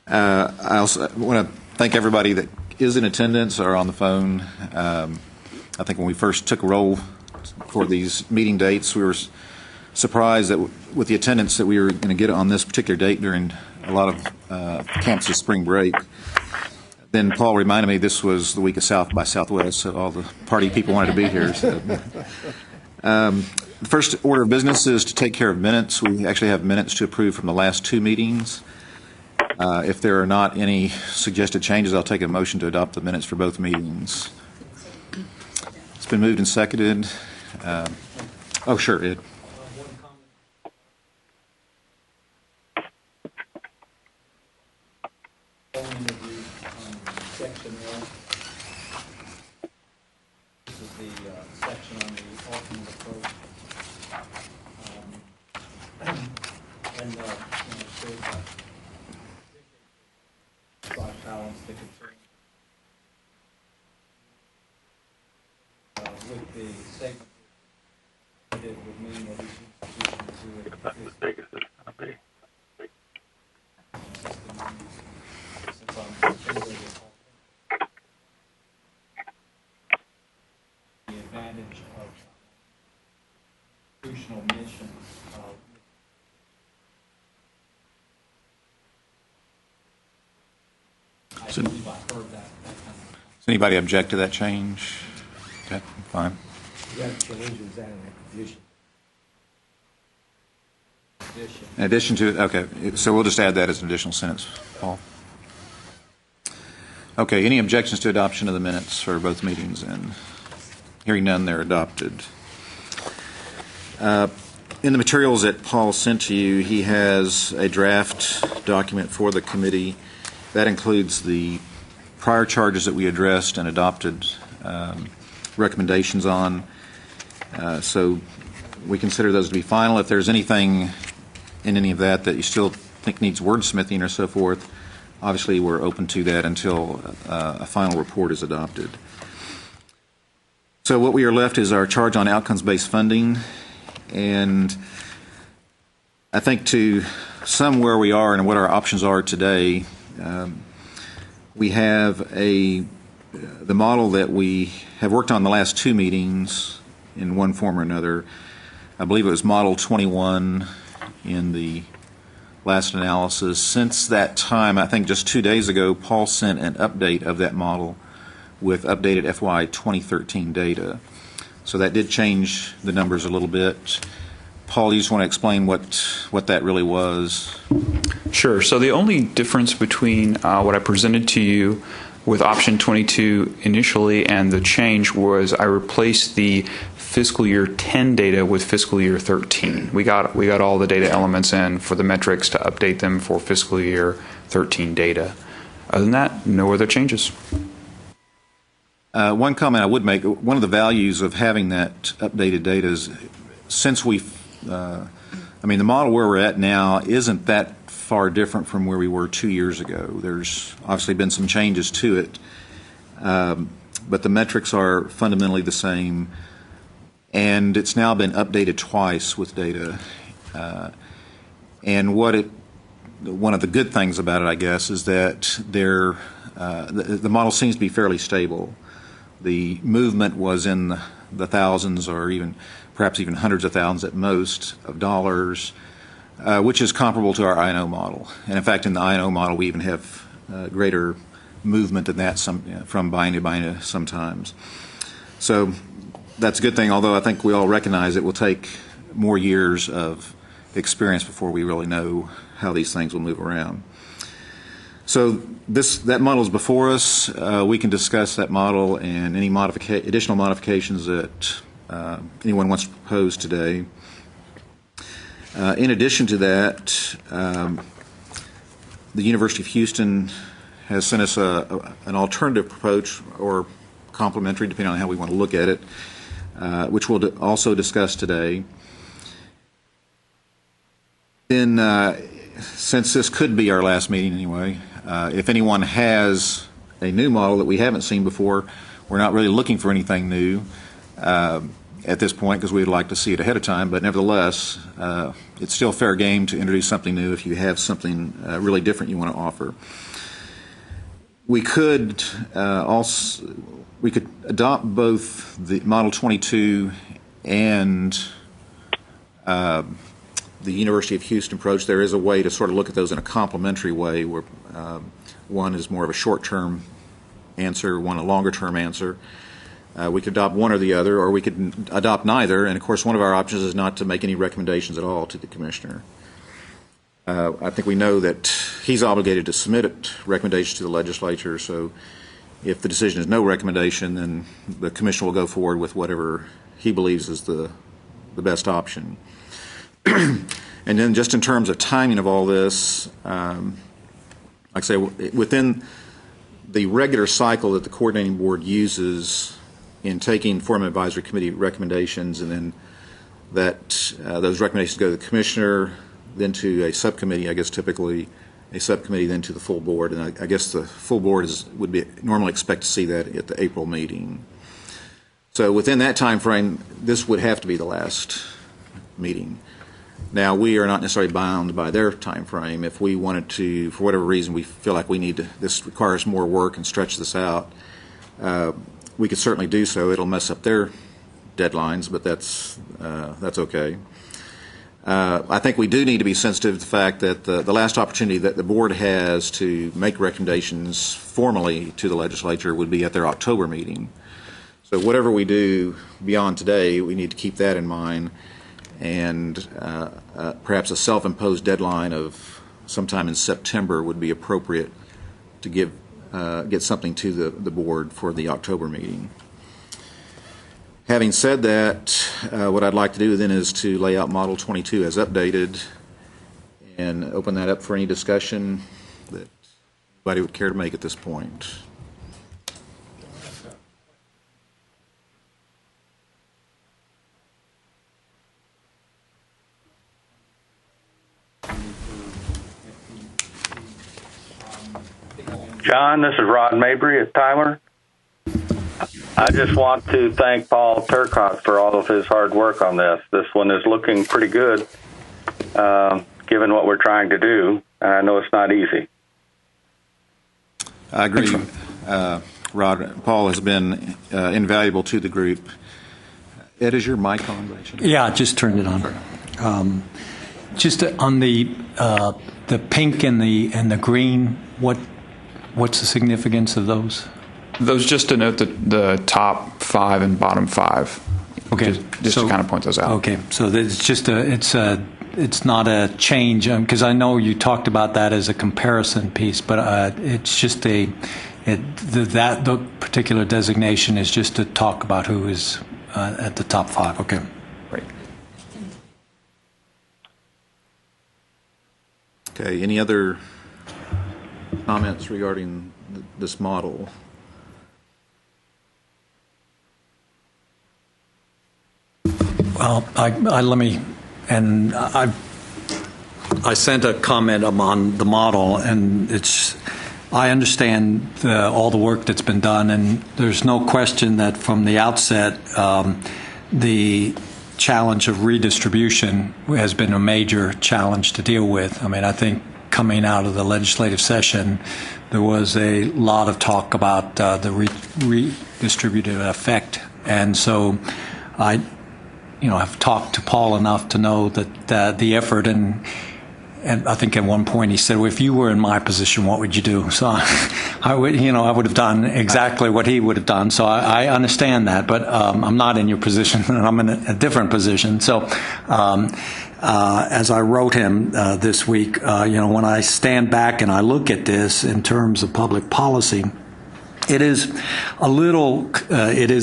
I also want to thank everybody that is in attendance or on the phone. I think when we first took roll for these meeting dates, we were surprised that with the attendance that we were going to get on this particular date during a lot of campus spring break. Then Paul reminded me this was the week of South by Southwest, so all the party people wanted to be here. So. The first order of business is to take care of minutes. We actually have minutes to approve from the last two meetings. If there are not any suggested changes, I'll take a motion to adopt the minutes for both meetings. It's been moved and seconded. Oh, sure, Ed. This is the section on the alternate approach. Showed that balance the concern with the segment it would mean that each institution would About as big as it's going to be. since I'm the advantage of institutional missions. I believe I heard that kind of. Does anybody object to that change? Okay, fine. That change was that an addition? In addition to, okay, so we'll just add that as an additional sentence, Paul. Okay, any objections to adoption of the minutes for both meetings? And hearing none, they're adopted. In the materials that Paul sent to you, he has a draft document for the committee. That includes the prior charges that we addressed and adopted recommendations on. So we consider those to be final. If there's anything in any of that that you still think needs wordsmithing or so forth, obviously we're open to that until a final report is adopted. So what we are left is our charge on outcomes-based funding. And I think to sum where we are and what our options are today, we have the model that we have worked on the last two meetings in one form or another. I believe it was Model 21 in the last analysis. Since that time, I think just 2 days ago, Paul sent an update of that model with updated FY 2013 data. So that did change the numbers a little bit. Paul, you just want to explain what that really was? Sure. So the only difference between what I presented to you with option 22 initially and the change was I replaced the fiscal year 10 data with fiscal year 13. We got all the data elements in for the metrics to update them for fiscal year 13 data. Other than that, no other changes. One comment I would make, one of the values of having that updated data is since the model where we're at now isn't that far different from where we were 2 years ago. There's obviously been some changes to it, but the metrics are fundamentally the same, and it's now been updated twice with data. And one of the good things about it, I guess, is that the model seems to be fairly stable. The movement was in the thousands or perhaps even hundreds of thousands at most of dollars, which is comparable to our I&O model. And in fact, in the I&O model, we even have greater movement than that from biennium to biennium sometimes. So that's a good thing, although I think we all recognize it will take more years of experience before we really know how these things will move around. So that model is before us. We can discuss that model and any additional modifications that anyone wants to propose today. In addition to that, the University of Houston has sent us an alternative approach, or complementary, depending on how we want to look at it, which we'll also discuss today. Then, since this could be our last meeting anyway, if anyone has a new model that we haven't seen before, we're not really looking for anything new. at this point because we'd like to see it ahead of time, but nevertheless, it's still fair game to introduce something new if you have something really different you want to offer. We could adopt both the Model 22 and the University of Houston approach. There is a way to sort of look at those in a complementary way, where one is more of a short-term answer, one a longer-term answer. We could adopt one or the other, or we could adopt neither. And of course, one of our options is not to make any recommendations at all to the commissioner. I think we know that he's obligated to submit recommendations to the legislature. So, if the decision is no recommendation, then the commission will go forward with whatever he believes is the best option. And then, just in terms of timing of all this, like I say, within the regular cycle that the coordinating board uses in taking Forum Advisory Committee recommendations, and then those recommendations go to the commissioner, then to a subcommittee, I guess typically a subcommittee, then to the full board, and I guess the full board would be normally expect to see that at the April meeting. So within that time frame, this would have to be the last meeting. Now, we are not necessarily bound by their time frame. If we wanted to, for whatever reason, we feel like this requires more work and stretch this out, we could certainly do so. It'll mess up their deadlines, but that's okay. I think we do need to be sensitive to the fact that the last opportunity that the board has to make recommendations formally to the legislature would be at their October meeting. So whatever we do beyond today, we need to keep that in mind, and perhaps a self-imposed deadline of sometime in September would be appropriate to get something to the board for the October meeting. Having said that, what I'd like to do then is to lay out Model 22 as updated and open that up for any discussion that anybody would care to make at this point. John, this is Rod Mabry at Tyler. I just want to thank Paul Turcotte for all of his hard work on this. This one is looking pretty good, given what we're trying to do, and I know it's not easy. I agree. Rod, Paul has been invaluable to the group. Ed, is your mic on? Yeah, I just turned it on. Just on the pink and the green, what's the significance of those? Those just denote the top 5 and bottom 5. Okay, just to kind of point those out. Okay, so it's just it's not a change, because I know you talked about that as a comparison piece, but it's just the particular designation is just to talk about who is at the top 5. Okay, right. Okay. Any other comments regarding this model? Well, I sent a comment on the model, and I understand all the work that's been done, and there's no question that from the outset, the challenge of redistribution has been a major challenge to deal with. I mean, I think coming out of the legislative session, there was a lot of talk about the redistributive effect, and so I've talked to Paul enough to know that the effort, and I think at one point he said, well, if you were in my position, what would you do? So I would have done exactly what he would have done. So I understand that, but I'm not in your position, and I'm in a different position. So as I wrote him this week, when I stand back and I look at this in terms of public policy, it is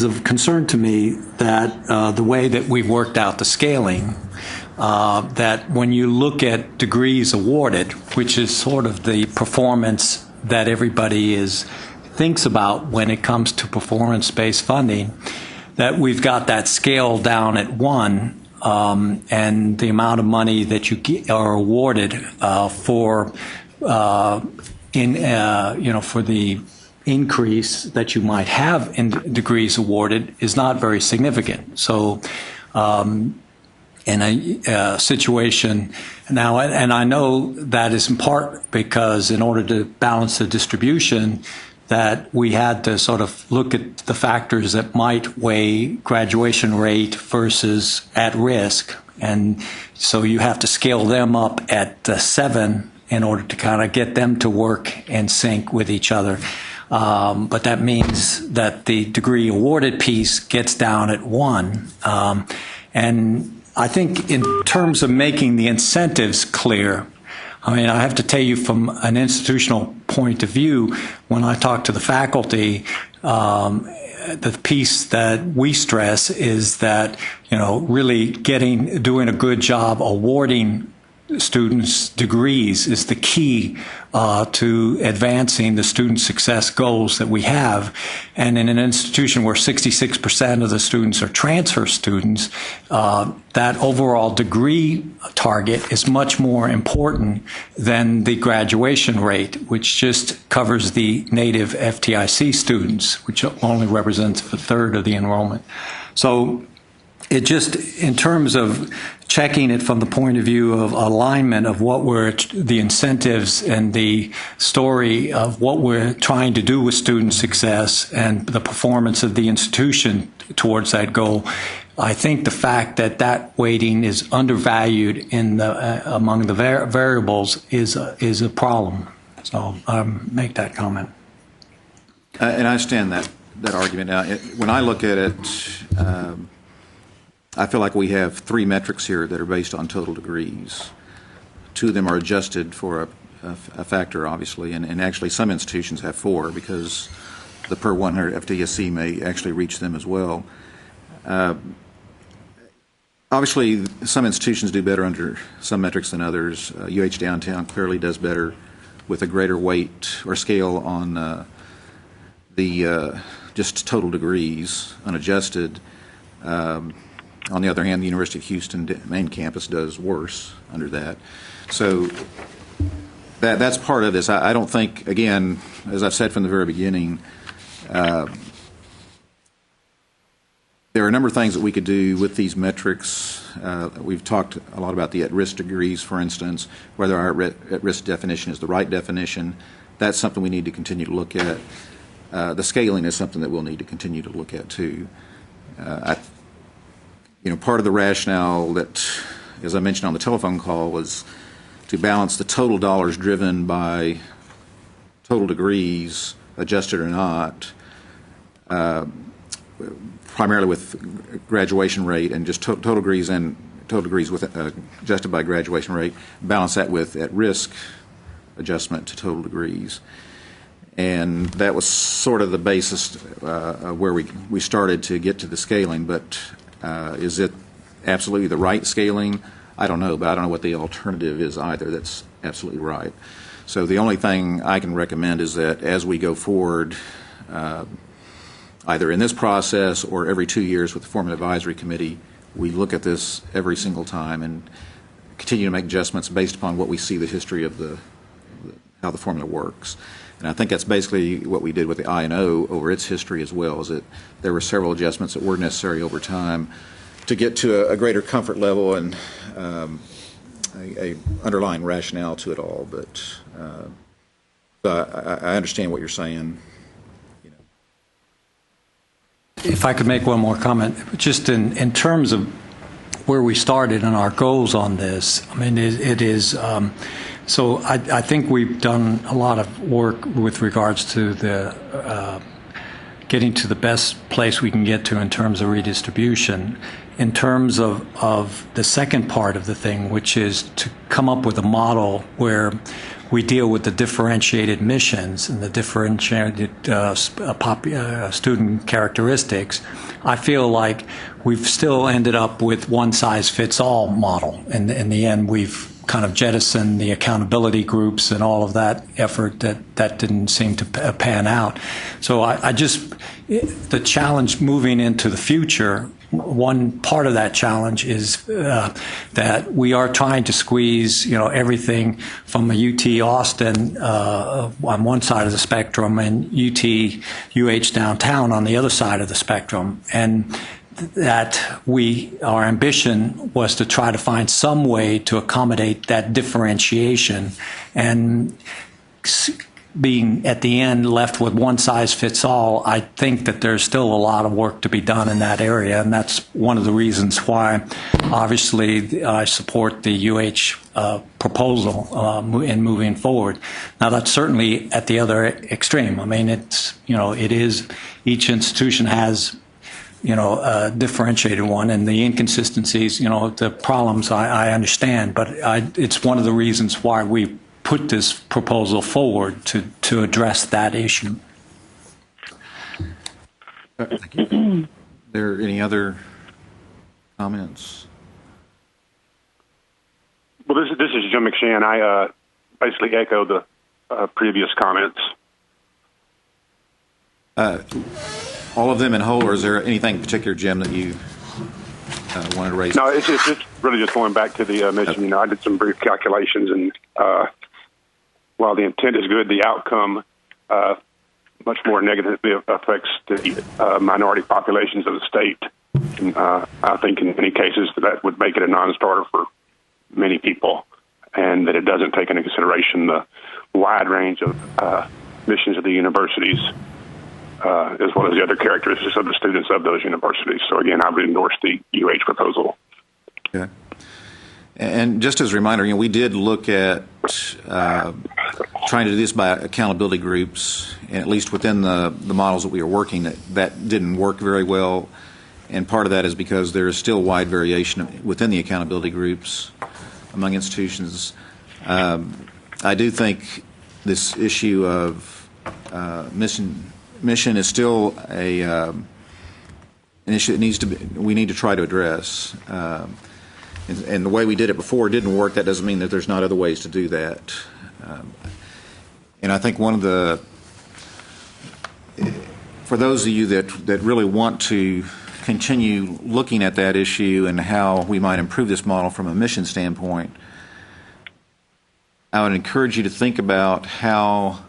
of concern to me that the way that we've worked out the scaling, that when you look at degrees awarded, which is sort of the performance that everybody thinks about when it comes to performance-based funding, that we've got that scale down at 1, and the amount of money that you are awarded for the increase that you might have in degrees awarded is not very significant. So in a situation now, and I know that is in part because in order to balance the distribution, that we had to sort of look at the factors that might weigh graduation rate versus at risk. And so you have to scale them up at 7 in order to kind of get them to work in sync with each other. But that means that the degree awarded piece gets down at 1. And I think in terms of making the incentives clear, I mean, I have to tell you from an institutional point of view, when I talk to the faculty, the piece that we stress is that, really doing a good job awarding students degrees is the key to advancing the student success goals that we have. And in an institution where 66% of the students are transfer students, that overall degree target is much more important than the graduation rate, which just covers the native FTIC students, which only represents a third of the enrollment. So it just, in terms of checking it from the point of view of alignment of what were the incentives and the story of what we're trying to do with student success and the performance of the institution towards that goal, I think the fact that that weighting is undervalued in the among the variables is a problem. So make that comment. And I understand that argument. Now, when I look at it, I feel like we have 3 metrics here that are based on total degrees. 2 of them are adjusted for a factor, obviously, and actually some institutions have 4 because the per 100 FTSC may actually reach them as well. Obviously, some institutions do better under some metrics than others. UH Downtown clearly does better with a greater weight or scale on the just total degrees, unadjusted. On the other hand, the University of Houston main campus does worse under that. So that's part of this. I don't think, again, as I've said from the very beginning, there are a number of things that we could do with these metrics. We've talked a lot about the at-risk degrees, for instance, whether our at-risk definition is the right definition. That's something we need to continue to look at. The scaling is something that we'll need to continue to look at, too. Part of the rationale that, as I mentioned on the telephone call, was to balance the total dollars driven by total degrees, adjusted or not, primarily with graduation rate and just total degrees with adjusted by graduation rate, balance that with at-risk adjustment to total degrees. And that was sort of the basis where we started to get to the scaling, but is it absolutely the right scaling? I don't know, but I don't know what the alternative is either that's absolutely right. So the only thing I can recommend is that as we go forward, either in this process or every 2 years with the Formula Advisory Committee, we look at this every single time and continue to make adjustments based upon what we see the history of how the formula works. And I think that's basically what we did with the I&O over its history as well, is that there were several adjustments that were necessary over time to get to a greater comfort level and a underlying rationale to it all. But I understand what you're saying. If I could make one more comment, just in terms of where we started and our goals on this, I mean, it is... So I think we've done a lot of work with regards to the getting to the best place we can get to in terms of redistribution. In terms of the second part of the thing, which is to come up with a model where we deal with the differentiated missions and the differentiated student characteristics, I feel like we've still ended up with one-size-fits-all model. And in the end, we've kind of jettisoned the accountability groups and all of that effort that didn't seem to pan out. So I just, the challenge moving into the future one part of that challenge is that we are trying to squeeze, everything from a UT Austin on one side of the spectrum and UH downtown on the other side of the spectrum, and that our ambition was to try to find some way to accommodate that differentiation, and being at the end left with one size fits all, I think that there's still a lot of work to be done in that area, and that's one of the reasons why obviously I support the UH proposal in moving forward. Now that's certainly at the other extreme. I mean, it is, each institution has a differentiated one, and the inconsistencies, the problems I understand, but it's one of the reasons why we put this proposal forward to address that issue. Thank you. Are there any other comments? Well, this is Jim McShann. I basically echo the previous comments. All of them in whole, or is there anything in particular, Jim, that you wanted to raise? No, it's just really just going back to the mission. I did some brief calculations, and while the intent is good, the outcome much more negatively affects the minority populations of the state. And, I think in many cases that would make it a non-starter for many people, and that it doesn't take into consideration the wide range of missions of the universities, as well as the other characteristics of the students of those universities. So again, I would endorse the UH proposal. Okay. And just as a reminder, we did look at trying to do this by accountability groups, and at least within the models that we were working, that didn't work very well. And part of that is because there is still wide variation within the accountability groups among institutions. I do think this issue of mission is still an issue that we need to try to address. And the way we did it before didn't work. That doesn't mean that there's not other ways to do that. And I think for those of you that really want to continue looking at that issue and how we might improve this model from a mission standpoint, I would encourage you to think about how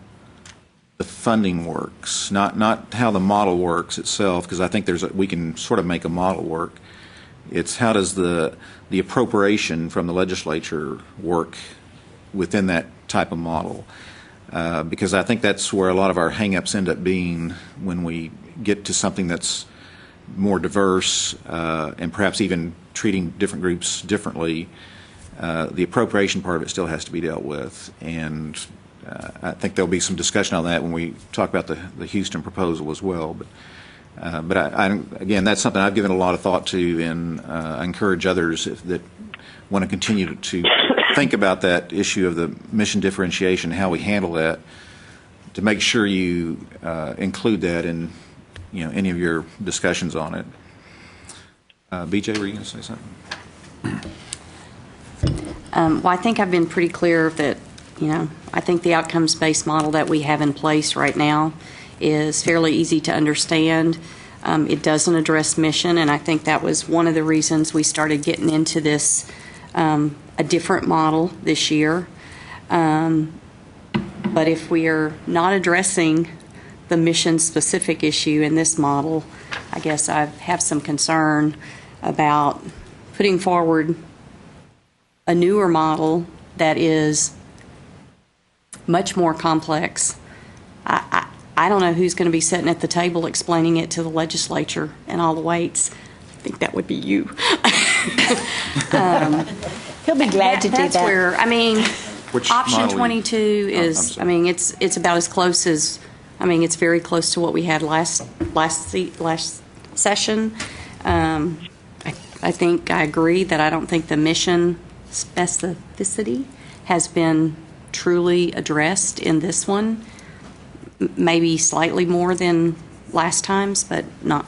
the funding works, not how the model works itself, because I think we can sort of make a model work. It's how does the appropriation from the legislature work within that type of model, because I think that's where a lot of our hang-ups end up being when we get to something that's more diverse and perhaps even treating different groups differently. The appropriation part of it still has to be dealt with, and I think there'll be some discussion on that when we talk about the Houston proposal as well. But again, that's something I've given a lot of thought to, and I encourage others that want to continue to think about that issue of the mission differentiation, how we handle that, to make sure you include that in any of your discussions on it. BJ, were you going to say something? Well, I think I've been pretty clear that, I think the outcomes-based model that we have in place right now is fairly easy to understand. It doesn't address mission, and I think that was one of the reasons we started getting into this, a different model this year. But if we are not addressing the mission-specific issue in this model, I guess I have some concern about putting forward a newer model that is much more complex. I don't know who's going to be sitting at the table explaining it to the legislature and all the weights. I think that would be you. He'll be glad to do that's that. Where, Which option model 22 is, it's about as close as, it's very close to what we had last session. I think I agree that I don't think the mission specificity has been truly addressed in this one. Maybe slightly more than last time's, but not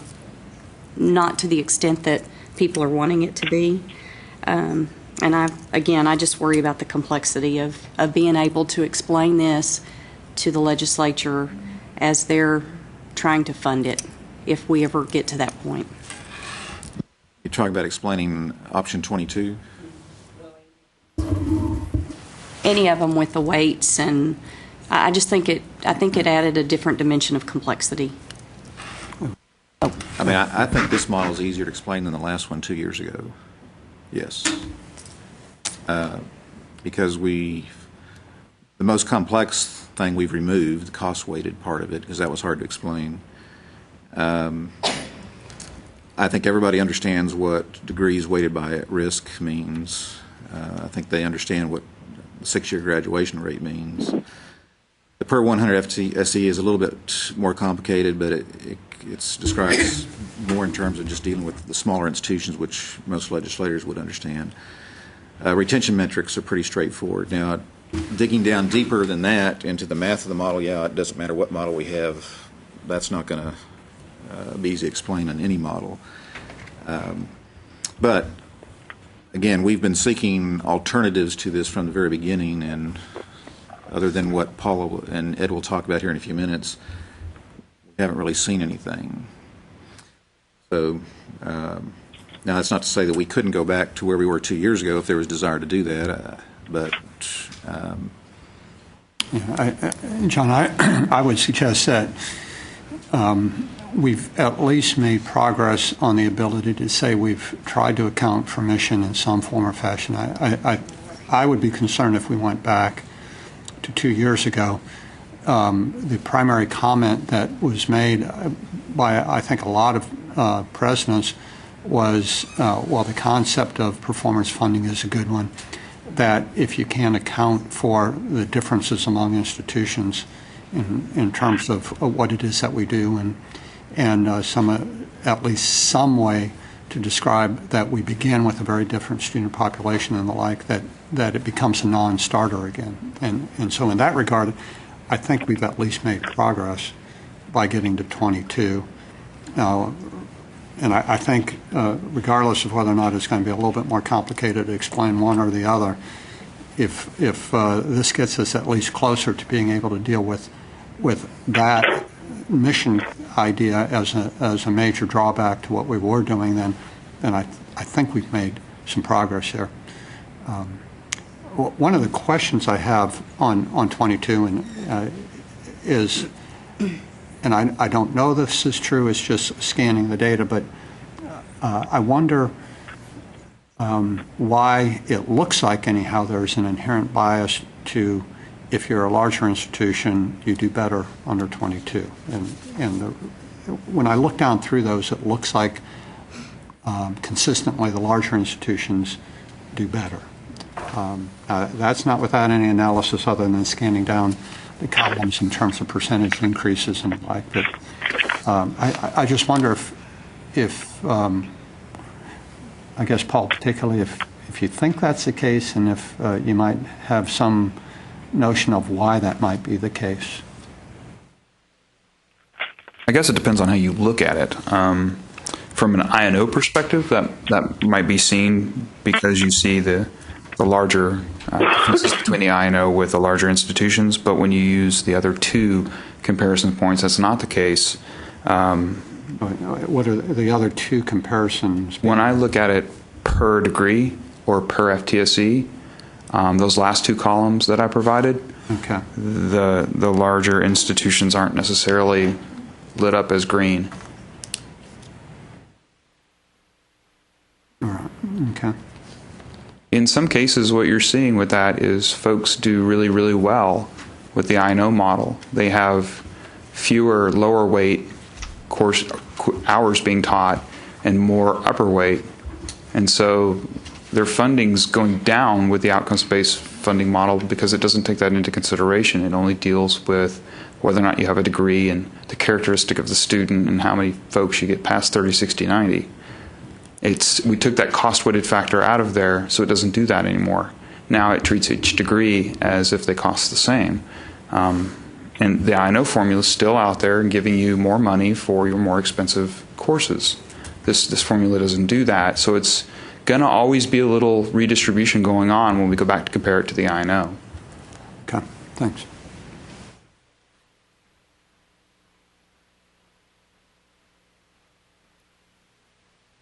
to the extent that people are wanting it to be. And I just worry about the complexity of being able to explain this to the legislature as they're trying to fund it, if we ever get to that point. You're talking about explaining option 22? Any of them with the weights, and I just think it added a different dimension of complexity. I mean, I think this model is easier to explain than the last one 2 years ago. Yes. Because the most complex thing we've removed, the cost-weighted part of it, because that was hard to explain. I think everybody understands what degrees weighted by at risk means. I think they understand what the 6-year graduation rate means. The per 100 FTSE is a little bit more complicated, but it's describes more in terms of just dealing with the smaller institutions, which most legislators would understand. Retention metrics are pretty straightforward. Now, digging down deeper than that into the math of the model, yeah, it doesn't matter what model we have. That's not going to be easy to explain in any model. But, again, we've been seeking alternatives to this from the very beginning, and other than what Paul and Ed will talk about here in a few minutes, we haven't really seen anything. So, now that's not to say that we couldn't go back to where we were 2 years ago if there was desire to do that, but... John, I would suggest that we've at least made progress on the ability to say we've tried to account for mission in some form or fashion. I would be concerned if we went back to 2 years ago. The primary comment that was made by, I think, a lot of presidents was, well, the concept of performance funding is a good one, that if you can account for the differences among institutions in terms of what it is that we do, and at least some way to describe that we begin with a very different student population and the like, that it becomes a non-starter again. And so in that regard, I think we've at least made progress by getting to 22. And I think regardless of whether or not it's going to be a little bit more complicated to explain one or the other, if this gets us at least closer to being able to deal with that mission idea as a major drawback to what we were doing, then I think we've made some progress here. One of the questions I have on 22 is, and I don't know this is true, it's just scanning the data, but I wonder why it looks like anyhow there's an inherent bias to, if you're a larger institution, you do better under 22. And when I look down through those, it looks like consistently the larger institutions do better. That's not without any analysis other than scanning down the columns in terms of percentage increases and the like. But I just wonder if I guess, Paul, particularly if you think that's the case, and if you might have some notion of why that might be the case. I guess it depends on how you look at it. From an INO perspective, that might be seen because you see the larger differences between the INO with the larger institutions, but when you use the other two comparison points, that's not the case. What are the other two comparisons? When I look at it per degree or per FTSE, those last two columns that I provided, okay, the larger institutions aren't necessarily lit up as green. All right. Okay. In some cases, what you're seeing with that is folks do really, really well with the INO model. They have fewer lower weight course hours being taught and more upper weight. And so their funding's going down with the outcomes-based funding model because it doesn't take that into consideration. It only deals with whether or not you have a degree and the characteristic of the student and how many folks you get past 30, 60, 90. We took that cost-weighted factor out of there, so it doesn't do that anymore. Now it treats each degree as if they cost the same. And the INO formula is still out there and giving you more money for your more expensive courses. This formula doesn't do that, so it's going to always be a little redistribution going on when we go back to compare it to the INO. Okay, thanks.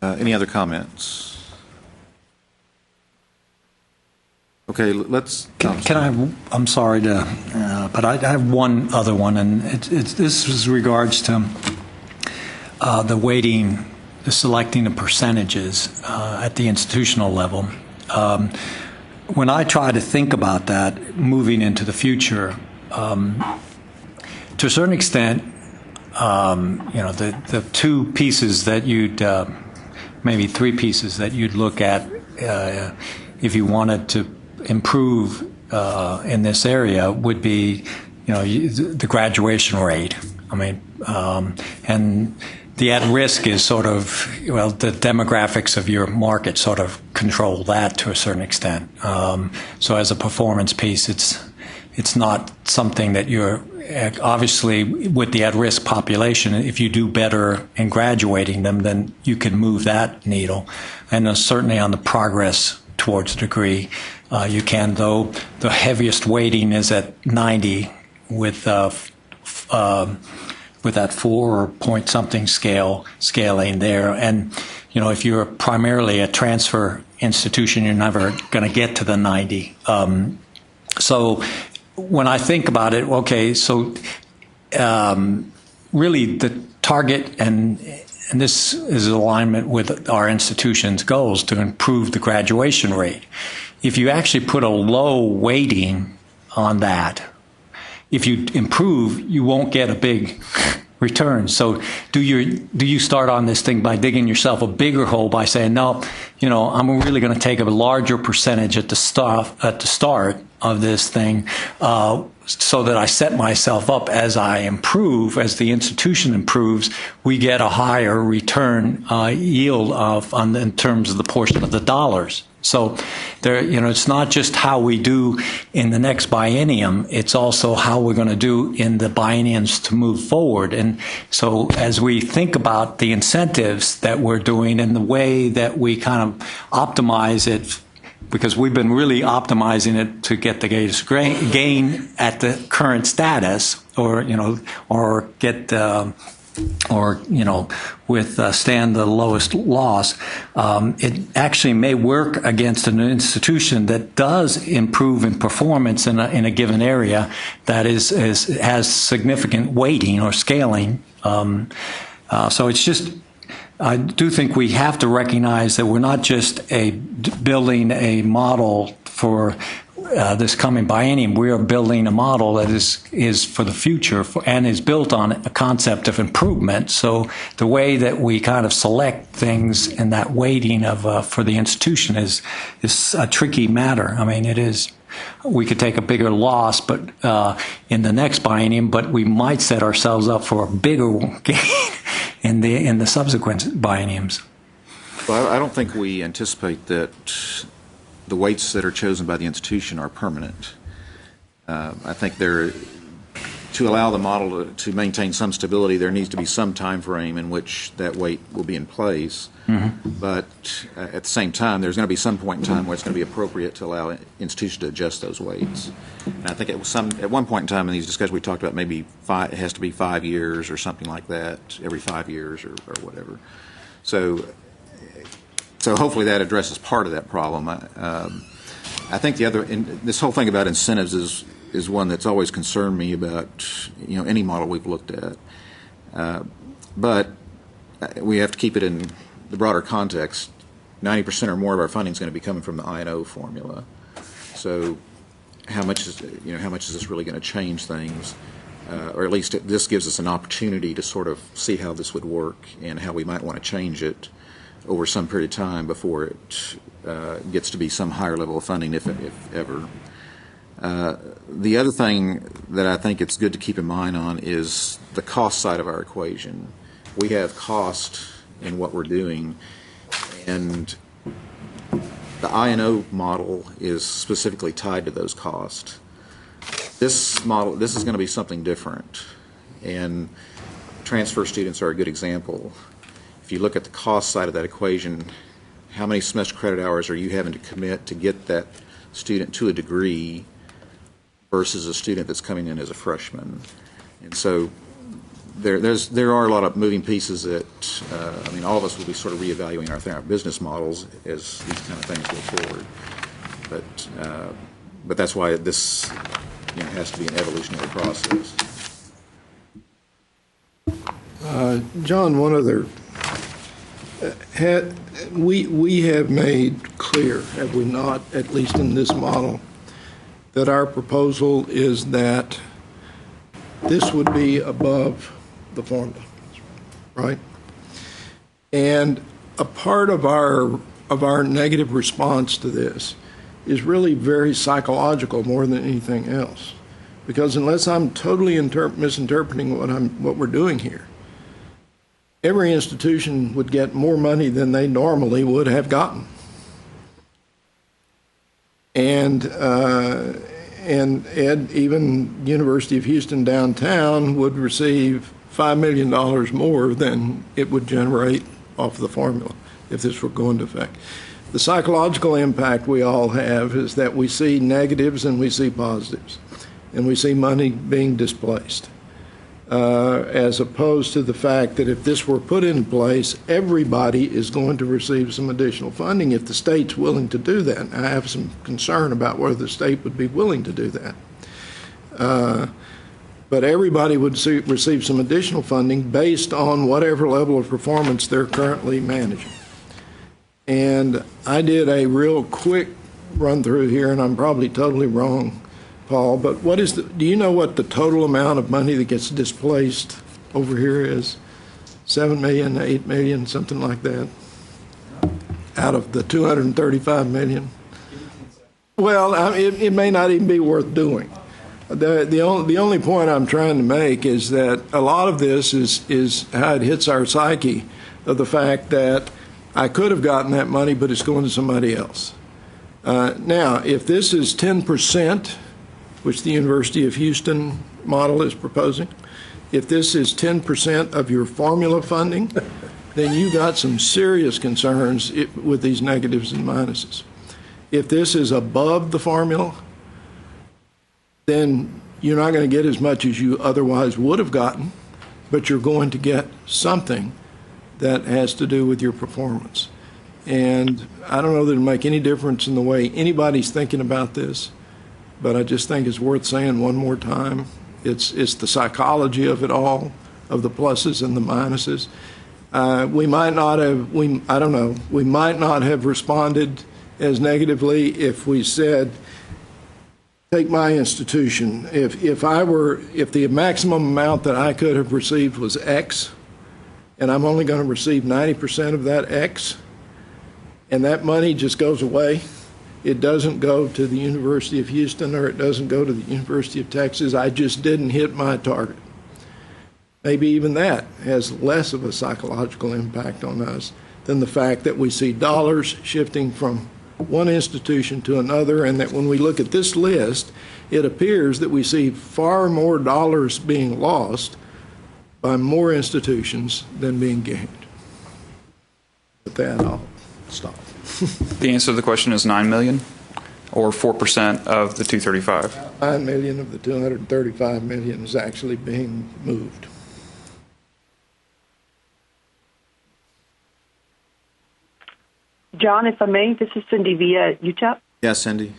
Any other comments? Okay, let's. Can I? I'm sorry to, but I have one other one, and this is regards to the weighting, the selecting of percentages at the institutional level. When I try to think about that moving into the future, to a certain extent, the two pieces that you'd, maybe three pieces that you'd look at if you wanted to improve in this area would be, the graduation rate. I mean, and the at-risk is sort of, the demographics of your market sort of control that to a certain extent. So as a performance piece, it's not something that you're, obviously with the at-risk population, if you do better in graduating them, then you can move that needle. And certainly on the progress towards a degree, you can, though the heaviest weighting is at 90 with that 4 or point something scaling there. And, if you're primarily a transfer institution, you're never going to get to the 90. So when I think about it, okay, so really the target, and this is in alignment with our institution's goals to improve the graduation rate. If you actually put a low weighting on that, if you improve, you won't get a big return. So do you start on this thing by digging yourself a bigger hole by saying, no, I'm really going to take a larger percentage at the start of this thing, so that I set myself up as I improve, as the institution improves, we get a higher return yield in terms of the portion of the dollars. So there, it's not just how we do in the next biennium, it's also how we're going to do in the bienniums to move forward. And so as we think about the incentives that we're doing and the way that we kind of optimize it, because we've been really optimizing it to get the greatest gain at the current status, or get withstand the lowest loss. It actually may work against an institution that does improve in performance in a given area that has significant weighting or scaling. So it's just, I do think we have to recognize that we're not just building a model for this coming biennium. We are building a model that is for the future and is built on a concept of improvement. So the way that we kind of select things in that weighting of for the institution is a tricky matter. I mean, it is. We could take a bigger loss, but in the next biennium, but we might set ourselves up for a bigger gain in the subsequent bienniums. Well, I don't think we anticipate that the weights that are chosen by the institution are permanent. I think to allow the model to maintain some stability, there needs to be some time frame in which that weight will be in place. Mm-hmm. But at the same time, there's going to be some point in time where it's going to be appropriate to allow institutions to adjust those weights. And I think at one point in time in these discussions we talked about maybe it has to be 5 years or something like that, every 5 years or whatever. So hopefully that addresses part of that problem. I think this whole thing about incentives is one that's always concerned me about any model we've looked at. But we have to keep it in the broader context. 90% or more of our funding is going to be coming from the I&O formula. So how much is this really going to change things? Or at least this gives us an opportunity to sort of see how this would work and how we might want to change it over some period of time before it gets to be some higher level of funding, if ever. The other thing that I think it's good to keep in mind on is the cost side of our equation. We have cost in what we're doing, and the I&O model is specifically tied to those costs. This is going to be something different, and transfer students are a good example. If you look at the cost side of that equation, how many semester credit hours are you having to commit to get that student to a degree versus a student that's coming in as a freshman? And so there are a lot of moving pieces that, I mean, all of us will be sort of reevaluating our business models as these kind of things go forward. But that's why this has to be an evolutionary process. John, one other. We have made clear, have we not, at least in this model, that our proposal is that this would be above the formula, right? And a part of our negative response to this is really very psychological more than anything else, because unless I'm totally misinterpreting what we're doing here, every institution would get more money than they normally would have gotten. And Ed, even University of Houston downtown would receive $5 million more than it would generate off the formula if this were going to effect. The psychological impact we all have is that we see negatives and we see positives, and we see money being displaced. As opposed to the fact that if this were put in place, everybody is going to receive some additional funding if the state's willing to do that. And I have some concern about whether the state would be willing to do that. But everybody would receive some additional funding based on whatever level of performance they're currently managing. And I did a real quick run through here, and I'm probably totally wrong, Paul, but do you know what the total amount of money that gets displaced over here is? 7 million, 8 million, something like that, out of the 235 million? Well, it may not even be worth doing. The only point I'm trying to make is that a lot of this is how it hits our psyche of the fact that I could have gotten that money, but it's going to somebody else. Now, if this is 10%, which the University of Houston model is proposing, if this is 10% of your formula funding, then you got some serious concerns with these negatives and minuses. If this is above the formula, then you're not going to get as much as you otherwise would have gotten, but you're going to get something that has to do with your performance. And I don't know that it'll make any difference in the way anybody's thinking about this, but I just think it's worth saying one more time. It's the psychology of it all, of the pluses and the minuses. We might not have responded as negatively if we said, take my institution. If the maximum amount that I could have received was X, and I'm only going to receive 90% of that X, and that money just goes away, it doesn't go to the University of Houston or it doesn't go to the University of Texas, I just didn't hit my target. Maybe even that has less of a psychological impact on us than the fact that we see dollars shifting from one institution to another, and that when we look at this list, it appears that we see far more dollars being lost by more institutions than being gained. With that, I'll stop. The answer to the question is 9 million, or 4% of the 235. 9 million of the 235 million is actually being moved. John, if I may, this is Cindy via UTEP. Yes, Cindy.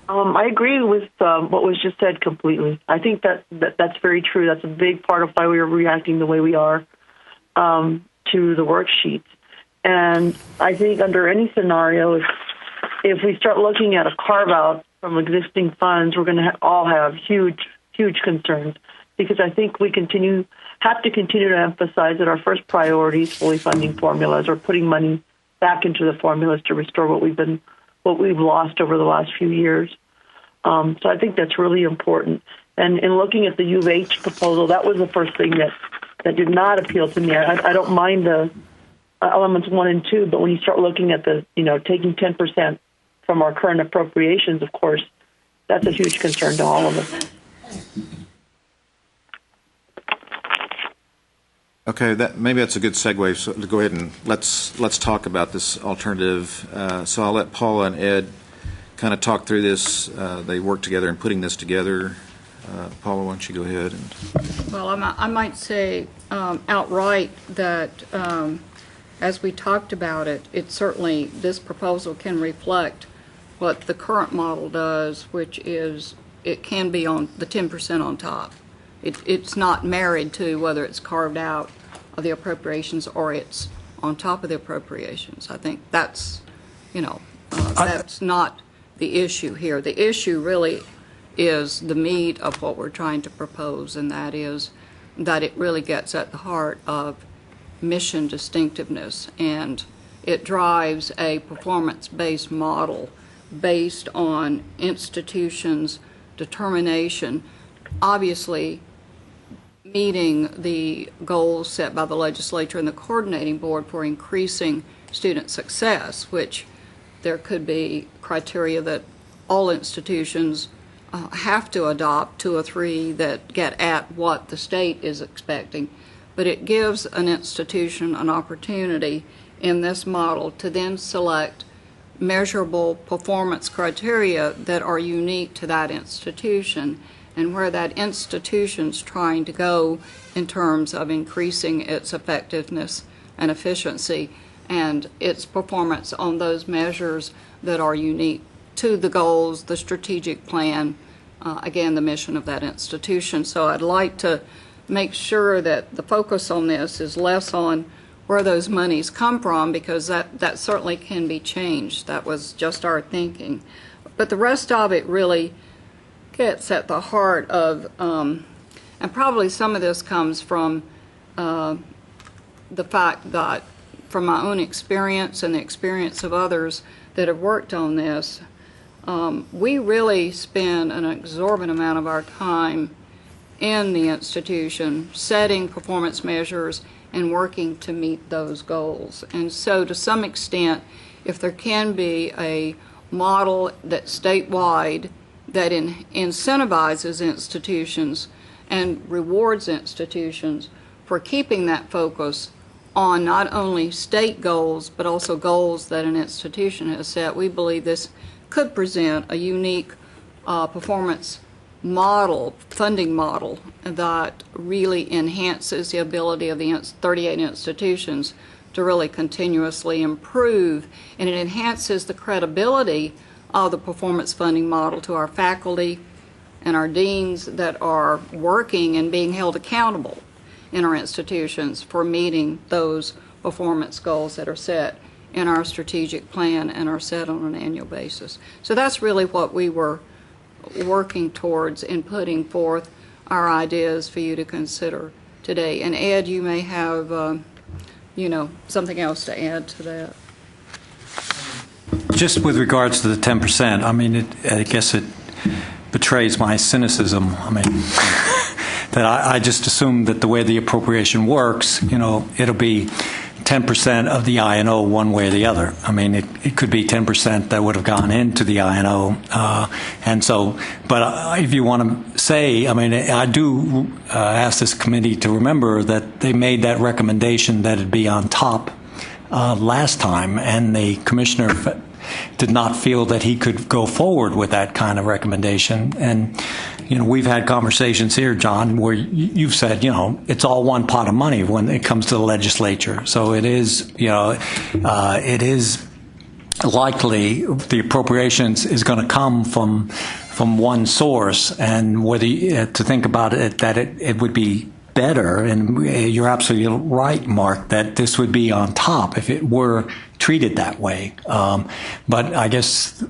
I agree with what was just said completely. I think that's very true. That's a big part of why we are reacting the way we are to the worksheets. And I think under any scenario, if we start looking at a carve-out from existing funds, we're going to all have huge concerns, because I think we have to continue to emphasize that our first priority is fully funding formulas, or putting money back into the formulas to restore what we've lost over the last few years. So I think that's really important. And in looking at the U of H proposal, that was the first thing that did not appeal to me. I don't mind the elements 1 and 2, but when you start looking at taking 10% from our current appropriations, of course, that's a huge concern to all of us. Okay, maybe that's a good segue. So to go ahead and let's talk about this alternative. So I'll let Paula and Ed kind of talk through this. They worked together in putting this together. Paula, why don't you go ahead and... Well, I might say outright that as we talked about it, it certainly, this proposal can reflect what the current model does, which is it can be on the 10% on top. It's not married to whether it's carved out of the appropriations or it's on top of the appropriations. I think that's, that's not the issue here. The issue really is the meat of what we're trying to propose, and that is that it really gets at the heart of mission distinctiveness, and it drives a performance-based model based on institutions' determination, obviously meeting the goals set by the legislature and the coordinating board for increasing student success, which there could be criteria that all institutions have to adopt, 2 or 3 that get at what the state is expecting. But it gives an institution an opportunity in this model to then select measurable performance criteria that are unique to that institution and where that institution's trying to go in terms of increasing its effectiveness and efficiency and its performance on those measures that are unique to the goals, the strategic plan, again, the mission of that institution. So I'd like to make sure that the focus on this is less on where those monies come from, because that certainly can be changed. That was just our thinking. But the rest of it really gets at the heart of, and probably some of this comes from the fact that from my own experience and the experience of others that have worked on this, we really spend an exorbitant amount of our time in the institution setting performance measures and working to meet those goals. And so to some extent, if there can be a model that's statewide that incentivizes institutions and rewards institutions for keeping that focus on not only state goals but also goals that an institution has set, we believe this could present a unique performance model, funding model, that really enhances the ability of the 38 institutions to really continuously improve, and it enhances the credibility of the performance funding model to our faculty and our deans that are working and being held accountable in our institutions for meeting those performance goals that are set in our strategic plan and are set on an annual basis. So that's really what we were working towards in putting forth our ideas for you to consider today. And Ed, you may have, something else to add to that. Just with regards to the 10%, I mean, I guess it betrays my cynicism. I mean, that I just assume that the way the appropriation works, it'll be 10% of the I&O one way or the other. I mean, it could be 10% that would have gone into the I&O. And so, but if you want to say, I mean, I do ask this committee to remember that they made that recommendation that it be on top last time, and the commissioner did not feel that he could go forward with that kind of recommendation. And we've had conversations here, John, where you've said, it's all one pot of money when it comes to the legislature. So it is, it is likely the appropriations is going to come from one source, and whether to think about it, that it would be better, and you're absolutely right, Mark, that this would be on top if it were treated that way. But I guess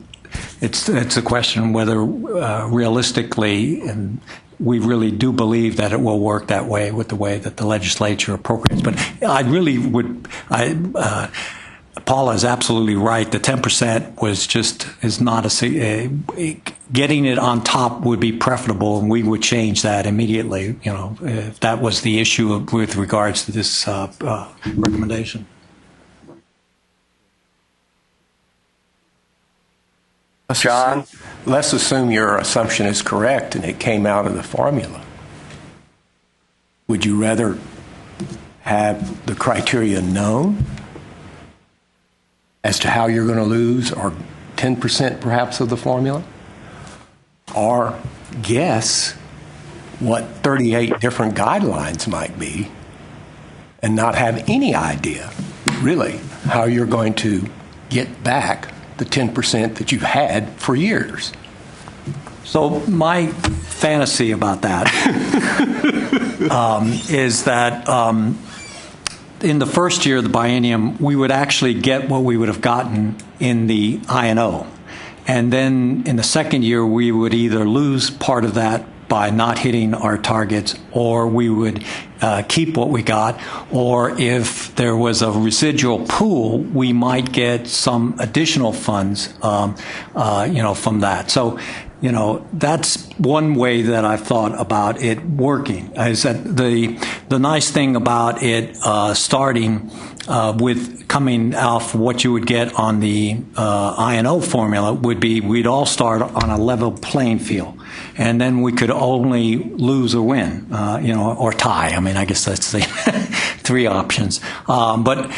it's a question whether realistically, and we really do believe that it will work that way with the way that the legislature appropriates. But I really would, Paula is absolutely right. The 10% is not getting it on top would be preferable, and we would change that immediately, if that was the issue with regards to this recommendation. John? Let's assume your assumption is correct and it came out of the formula. Would you rather have the criteria known as to how you're going to lose, or 10% perhaps of the formula? Or guess what 38 different guidelines might be and not have any idea, really, how you're going to get back the 10% that you've had for years. So my fantasy about that is that in the first year of the biennium, we would actually get what we would have gotten in the I&O. And then in the second year, we would either lose part of that by not hitting our targets, or we would keep what we got, or if there was a residual pool, we might get some additional funds, from that. So, that's one way that I've thought about it working. Is that the nice thing about it starting with coming off what you would get on the I&O formula would be we'd all start on a level playing field, and then we could only lose or win, or tie. I mean, I guess that's the three options. But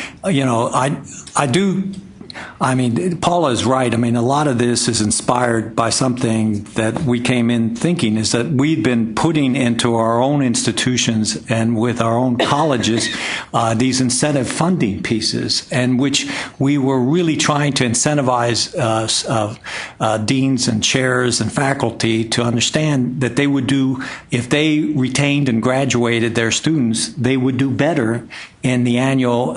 I mean, Paula is right. I mean, a lot of this is inspired by something that we came in thinking, is that we've been putting into our own institutions and with our own colleges these incentive funding pieces, and which we were really trying to incentivize deans and chairs and faculty to understand that they would do, if they retained and graduated their students, they would do better in the annual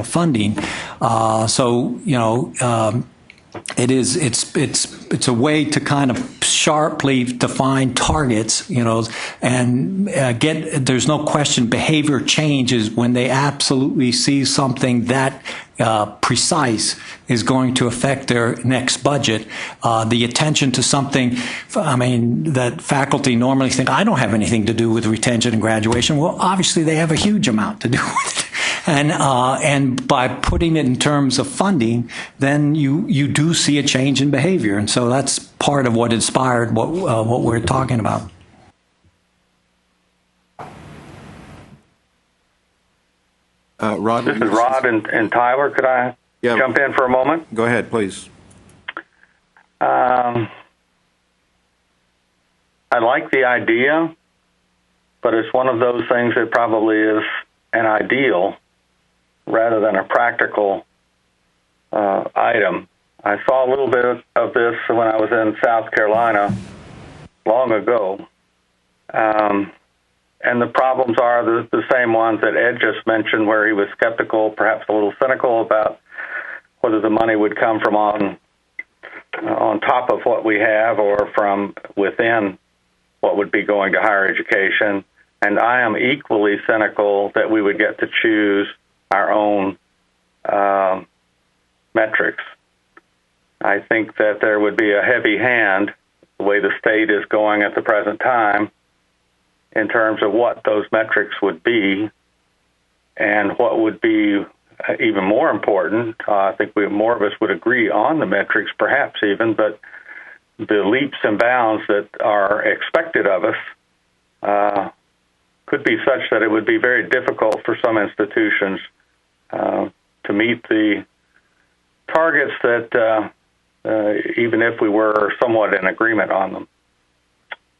funding. It's a way to kind of sharply define targets, and there's no question behavior changes when they absolutely see something that precise is going to affect their next budget. The attention to something, that faculty normally think, I don't have anything to do with retention and graduation. Well, obviously they have a huge amount to do with it. And by putting it in terms of funding, then you do see a change in behavior. And so that's part of what inspired what we're talking about. Rod? This is Rod and Tyler. Could I jump in for a moment? Go ahead, please. I like the idea, but it's one of those things that probably is an ideal rather than a practical item. I saw a little bit of this when I was in South Carolina long ago. And the problems are the same ones that Ed just mentioned, where he was skeptical, perhaps a little cynical about whether the money would come from on top of what we have or from within what would be going to higher education. And I am equally cynical that we would get to choose our own metrics. I think that there would be a heavy hand, the way the state is going at the present time, in terms of what those metrics would be, and what would be even more important. I think more of us would agree on the metrics, perhaps even, but the leaps and bounds that are expected of us could be such that it would be very difficult for some institutions to meet the targets that even if we were somewhat in agreement on them.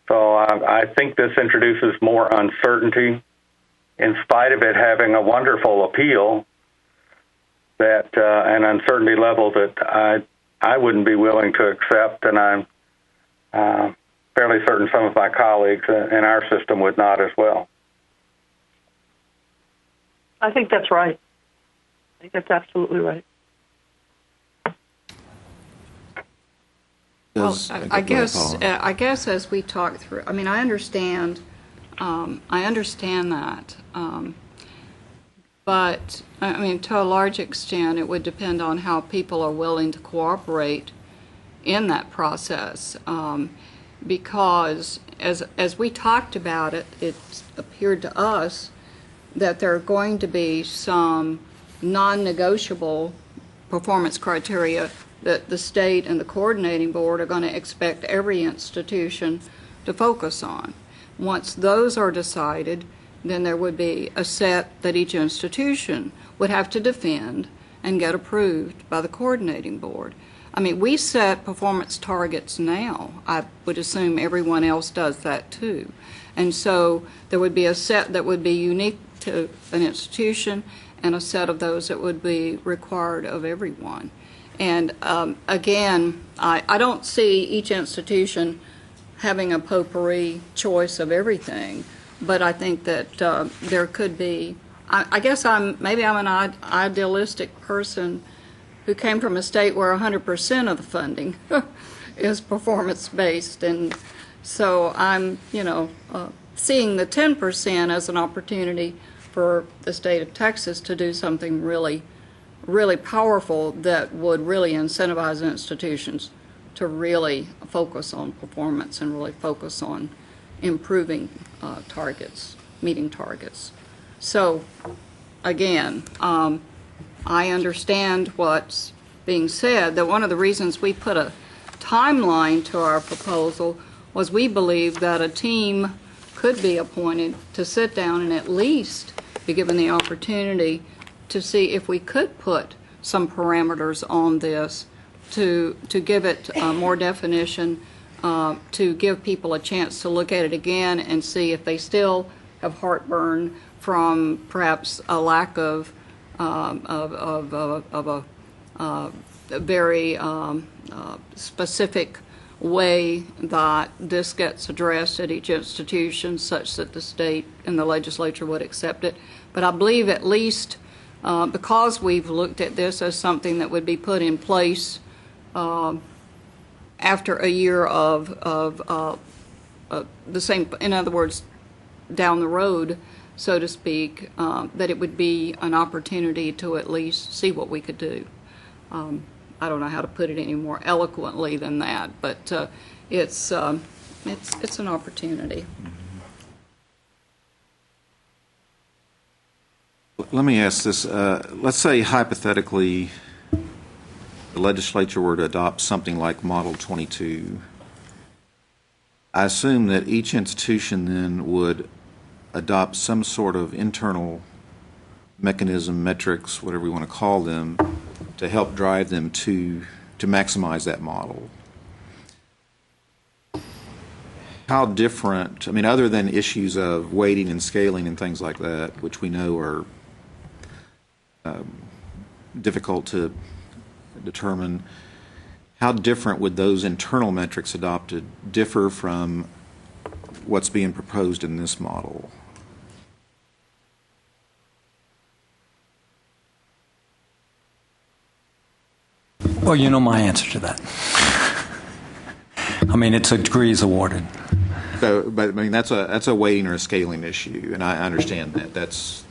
So I think this introduces more uncertainty, in spite of it having a wonderful appeal, that an uncertainty level that I wouldn't be willing to accept, and I'm fairly certain some of my colleagues in our system would not as well. I think that's right. I think that's absolutely right. Well, I guess as we talk through, I mean, I understand that, but I mean, to a large extent, it would depend on how people are willing to cooperate in that process, because as we talked about it, it appeared to us that there are going to be some non-negotiable performance criteria that the state and the coordinating board are going to expect every institution to focus on. Once those are decided, then there would be a set that each institution would have to defend and get approved by the coordinating board. I mean, we set performance targets now. I would assume everyone else does that too. And so there would be a set that would be unique to an institution and a set of those that would be required of everyone. And again, I don't see each institution having a potpourri choice of everything, but I think that there could be, I guess maybe I'm an idealistic person who came from a state where 100% of the funding is performance-based, and so I'm, seeing the 10% as an opportunity for the state of Texas to do something really, really powerful that would really incentivize institutions to really focus on performance and really focus on improving targets, meeting targets. So, again, I understand what's being said, that one of the reasons we put a timeline to our proposal was we believe that a team could be appointed to sit down and at least be given the opportunity to see if we could put some parameters on this to give it more definition, to give people a chance to look at it again and see if they still have heartburn from perhaps a lack of a very specific way that this gets addressed at each institution, such that the state and the legislature would accept it. But I believe at least because we've looked at this as something that would be put in place after a year of the same, in other words, down the road, so to speak, that it would be an opportunity to at least see what we could do. I don't know how to put it any more eloquently than that, but it's an opportunity. Let me ask this. Let's say hypothetically the legislature were to adopt something like Model 22. I assume that each institution then would adopt some sort of internal mechanism, metrics, whatever we want to call them, to help drive them to maximize that model. How different, I mean, other than issues of weighting and scaling and things like that, which we know are difficult to determine, how different would those internal metrics adopted differ from what's being proposed in this model? Well, you know my answer to that. I mean, it's a degrees awarded. So, but I mean, that's a weighting or a scaling issue, and I understand that. That's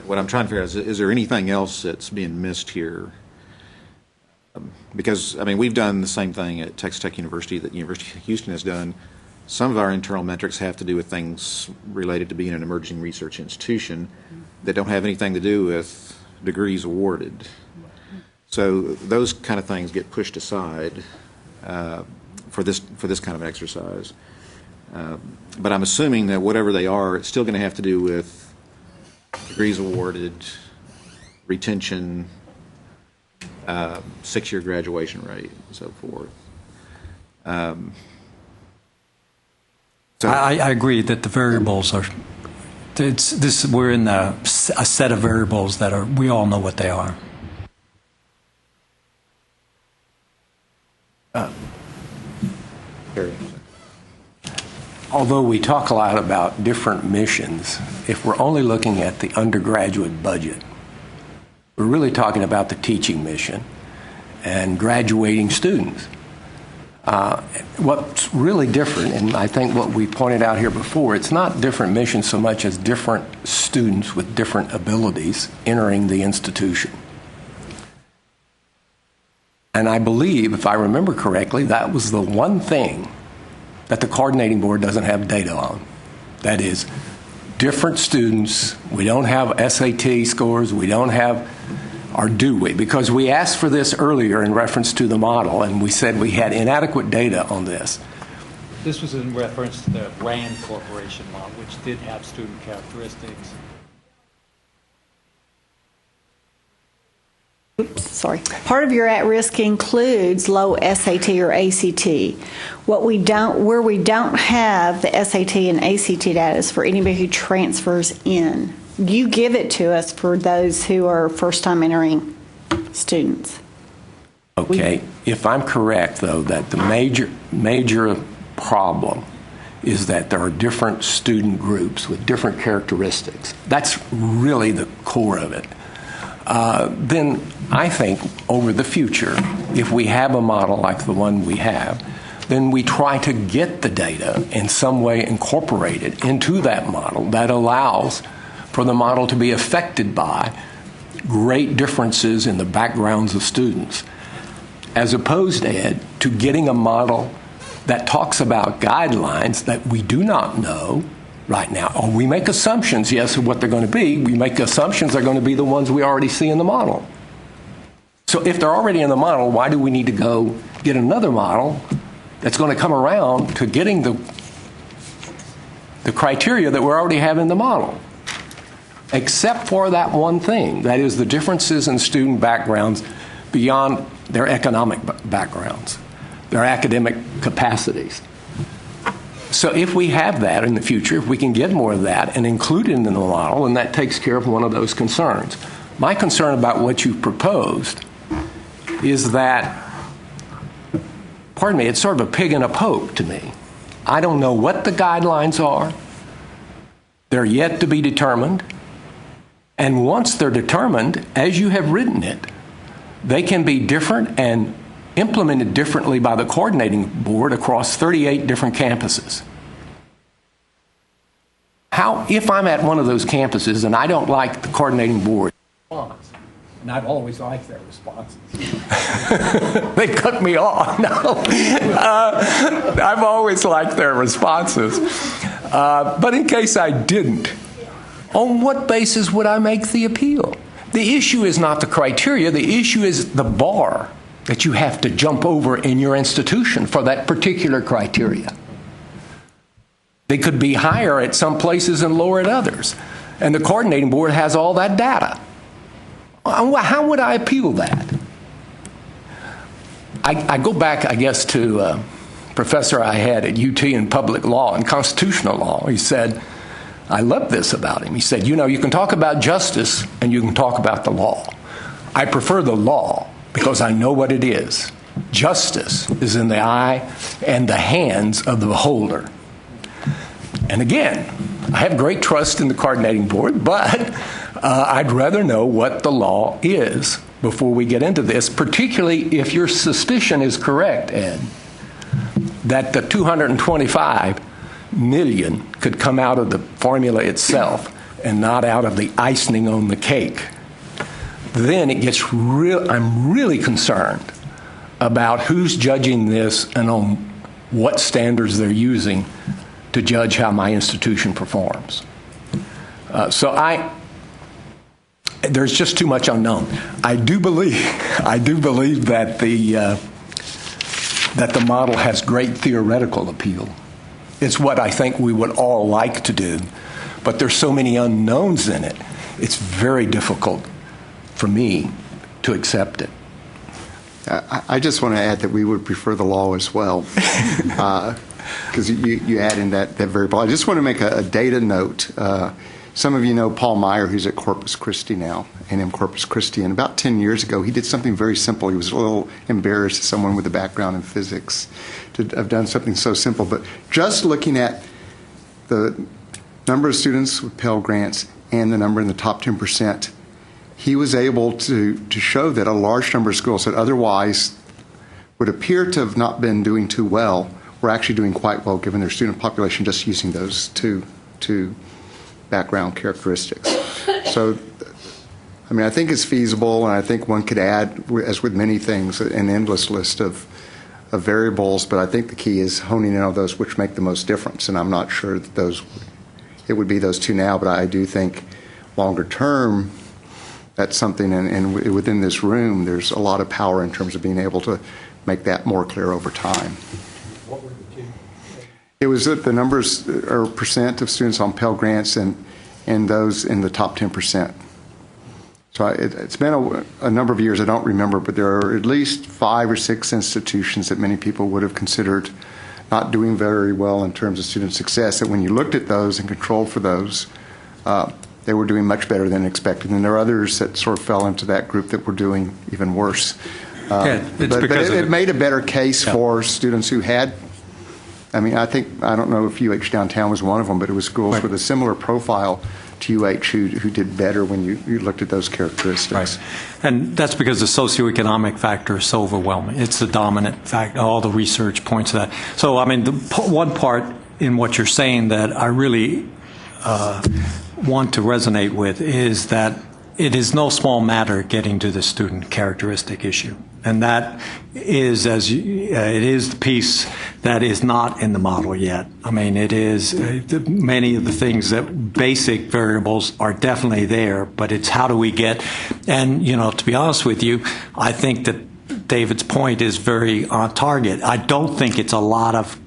what I'm trying to figure out. Is there anything else that's being missed here? Because I mean, we've done the same thing at Texas Tech University that University of Houston has done. Some of our internal metrics have to do with things related to being an emerging research institution that don't have anything to do with degrees awarded. So those kind of things get pushed aside for this kind of exercise. But I'm assuming that whatever they are, it's still going to have to do with degrees awarded, retention, 6-year graduation rate, and so forth. So I agree that the variables are. We're in a set of variables that are. We all know what they are. Although we talk a lot about different missions, if we're only looking at the undergraduate budget, we're really talking about the teaching mission and graduating students. What's really different, and I think what we pointed out here before, it's not different missions so much as different students with different abilities entering the institution. And I believe, if I remember correctly, that was the one thing that the coordinating board doesn't have data on. That is, different students, we don't have SAT scores, we don't have, or do we? Because we asked for this earlier in reference to the model, and we said we had inadequate data on this. This was in reference to the RAND Corporation model, which did have student characteristics. Part of your at-risk includes low SAT or ACT. Where we don't have the SAT and ACT data is for anybody who transfers in. You give it to us for those who are first-time entering students. Okay, if I'm correct, though, that the major problem is that there are different student groups with different characteristics. That's really the core of it. Then I think over the future, if we have a model like the one we have, then we try to get the data in some way incorporated into that model that allows for the model to be affected by great differences in the backgrounds of students, as opposed, Ed, to getting a model that talks about guidelines that we do not know right now. Or we make assumptions, yes, of what they're going to be. We make assumptions they're going to be the ones we already see in the model. So if they're already in the model, why do we need to go get another model that's going to come around to getting the criteria that we already have in the model? Except for that one thing, that is the differences in student backgrounds beyond their economic backgrounds, their academic capacities. So if we have that in the future, if we can get more of that and include it in the model, and that takes care of one of those concerns. My concern about what you've proposed is that, pardon me, it's sort of a pig in a poke to me. I don't know what the guidelines are. They're yet to be determined. And once they're determined, as you have written it, they can be different and implemented differently by the coordinating board across 38 different campuses. How, if I'm at one of those campuses and I don't like the coordinating board response, and I've always liked their responses. They cut me off. No, I've always liked their responses. But in case I didn't, on what basis would I make the appeal? The issue is not the criteria. The issue is the bar that you have to jump over in your institution for that particular criteria. They could be higher at some places and lower at others. And the coordinating board has all that data. How would I appeal that? I go back, I guess, to a professor I had at UT in public law and constitutional law. He said, I love this about him. He said, you know, you can talk about justice and you can talk about the law. I prefer the law because I know what it is. Justice is in the eye and the hands of the beholder. And again, I have great trust in the coordinating board, but I'd rather know what the law is before we get into this, particularly if your suspicion is correct, Ed, that the 225 million could come out of the formula itself and not out of the icing on the cake. Then it gets real. I'm really concerned about who's judging this and on what standards they're using to judge how my institution performs. There's just too much unknown. I do believe that the model has great theoretical appeal. It's what I think we would all like to do, but there's so many unknowns in it. It's very difficult for me to accept it. I just want to add that we would prefer the law as well, because you add in that variable. I just want to make a data note. Some of you know Paul Meyer, who's at Corpus Christi now, A&M Corpus Christi, and about 10 years ago he did something very simple. He was a little embarrassed, someone with a background in physics, to have done something so simple. But just looking at the number of students with Pell Grants and the number in the top 10%, he was able to show that a large number of schools that otherwise would appear to have not been doing too well were actually doing quite well given their student population, just using those two background characteristics. So, I mean, I think it's feasible, and I think one could add, as with many things, an endless list of variables, but I think the key is honing in on those which make the most difference, and I'm not sure that it would be those two now, but I do think longer term, that's something, and within this room, there's a lot of power in terms of being able to make that more clear over time. What were the two? It was the numbers or percent of students on Pell Grants and those in the top 10%. So it's been a number of years, I don't remember, but there are at least 5 or 6 institutions that many people would have considered not doing very well in terms of student success, that when you looked at those and controlled for those, they were doing much better than expected. And there are others that sort of fell into that group that were doing even worse. But it made a better case for students who had, I mean, I don't know if UH Downtown was one of them, but it was schools with a similar profile to UH who did better when you looked at those characteristics. Right. And that's because the socioeconomic factor is so overwhelming. It's the dominant factor. All the research points to that. So, I mean, one part in what you're saying that I really want to resonate with is that it is no small matter getting to the student characteristic issue. And that is, it is the piece that is not in the model yet. I mean, it is, many of the things that basic variables are definitely there, but it's how do we get, and, you know, to be honest with you, I think that David's point is very on target. I don't think it's a lot of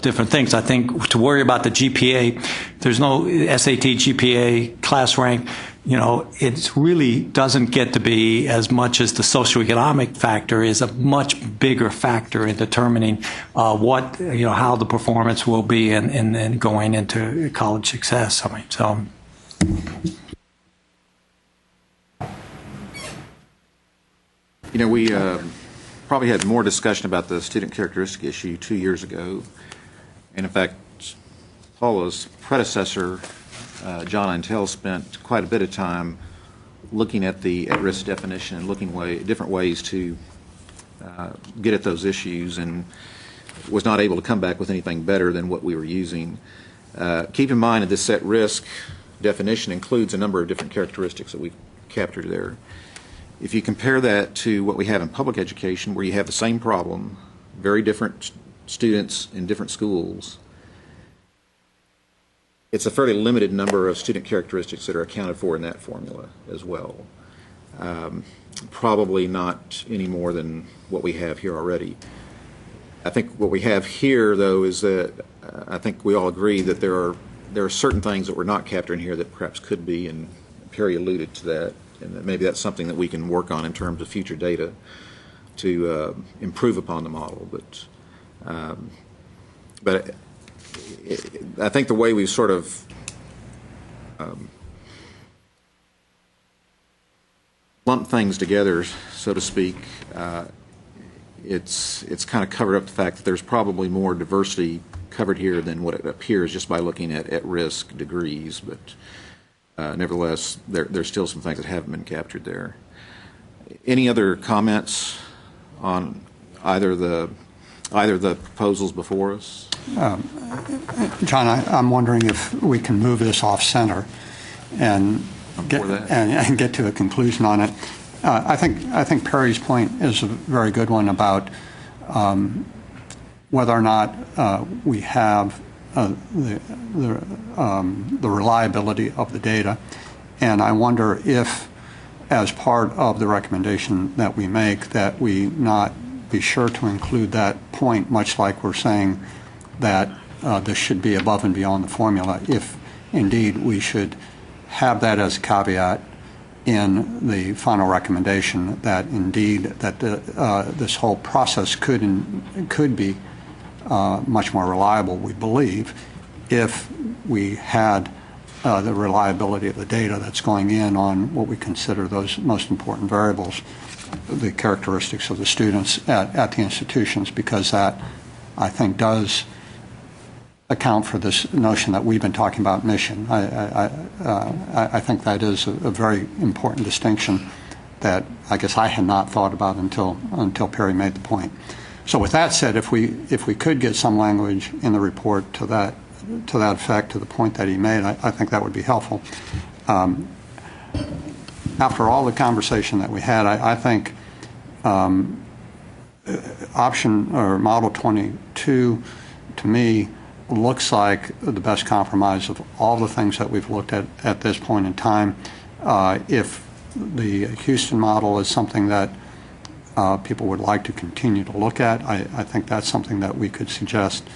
different things. I think to worry about the GPA, there's no SAT, GPA, class rank. You know, it really doesn't get to be as much as the socioeconomic factor is a much bigger factor in determining what, you know, how the performance will be and going into college success. I mean, so. You know, we probably had more discussion about the student characteristic issue 2 years ago. And in fact, Paula's predecessor, John Intel, spent quite a bit of time looking at the at-risk definition and looking different ways to get at those issues, and was not able to come back with anything better than what we were using. Keep in mind that this at-risk definition includes a number of different characteristics that we've captured there. If you compare that to what we have in public education, where you have the same problem, very different students in different schools, it's a fairly limited number of student characteristics that are accounted for in that formula as well. Probably not any more than what we have here already. I think what we have here, though, is that I think we all agree that there are certain things that were not captured in here that perhaps could be, and Perry alluded to that, and that maybe that's something that we can work on in terms of future data to improve upon the model. But I think the way we sort of lump things together, so to speak, it's kind of covered up the fact that there's probably more diversity covered here than what it appears just by looking at risk degrees. But nevertheless, there's still some things that haven't been captured there. Any other comments on either the proposals before us? John, I'm wondering if we can move this off center and get to a conclusion on it. I think Perry's point is a very good one about whether or not we have the reliability of the data, and I wonder if, as part of the recommendation that we make, that we not be sure to include that point, much like we're saying that this should be above and beyond the formula, if indeed we should have that as a caveat in the final recommendation, that indeed that this whole process could be much more reliable, we believe, if we had the reliability of the data that's going in on what we consider those most important variables, the characteristics of the students at the institutions, because that, I think, account for this notion that we've been talking about, mission. I think that is a very important distinction that I guess I had not thought about until Perry made the point. So with that said, if we could get some language in the report to that effect, to the point that he made, I think that would be helpful. After all the conversation that we had, I think option or model 22 to me looks like the best compromise of all the things that we've looked at this point in time. If the Houston model is something that people would like to continue to look at, I think that's something that we could suggest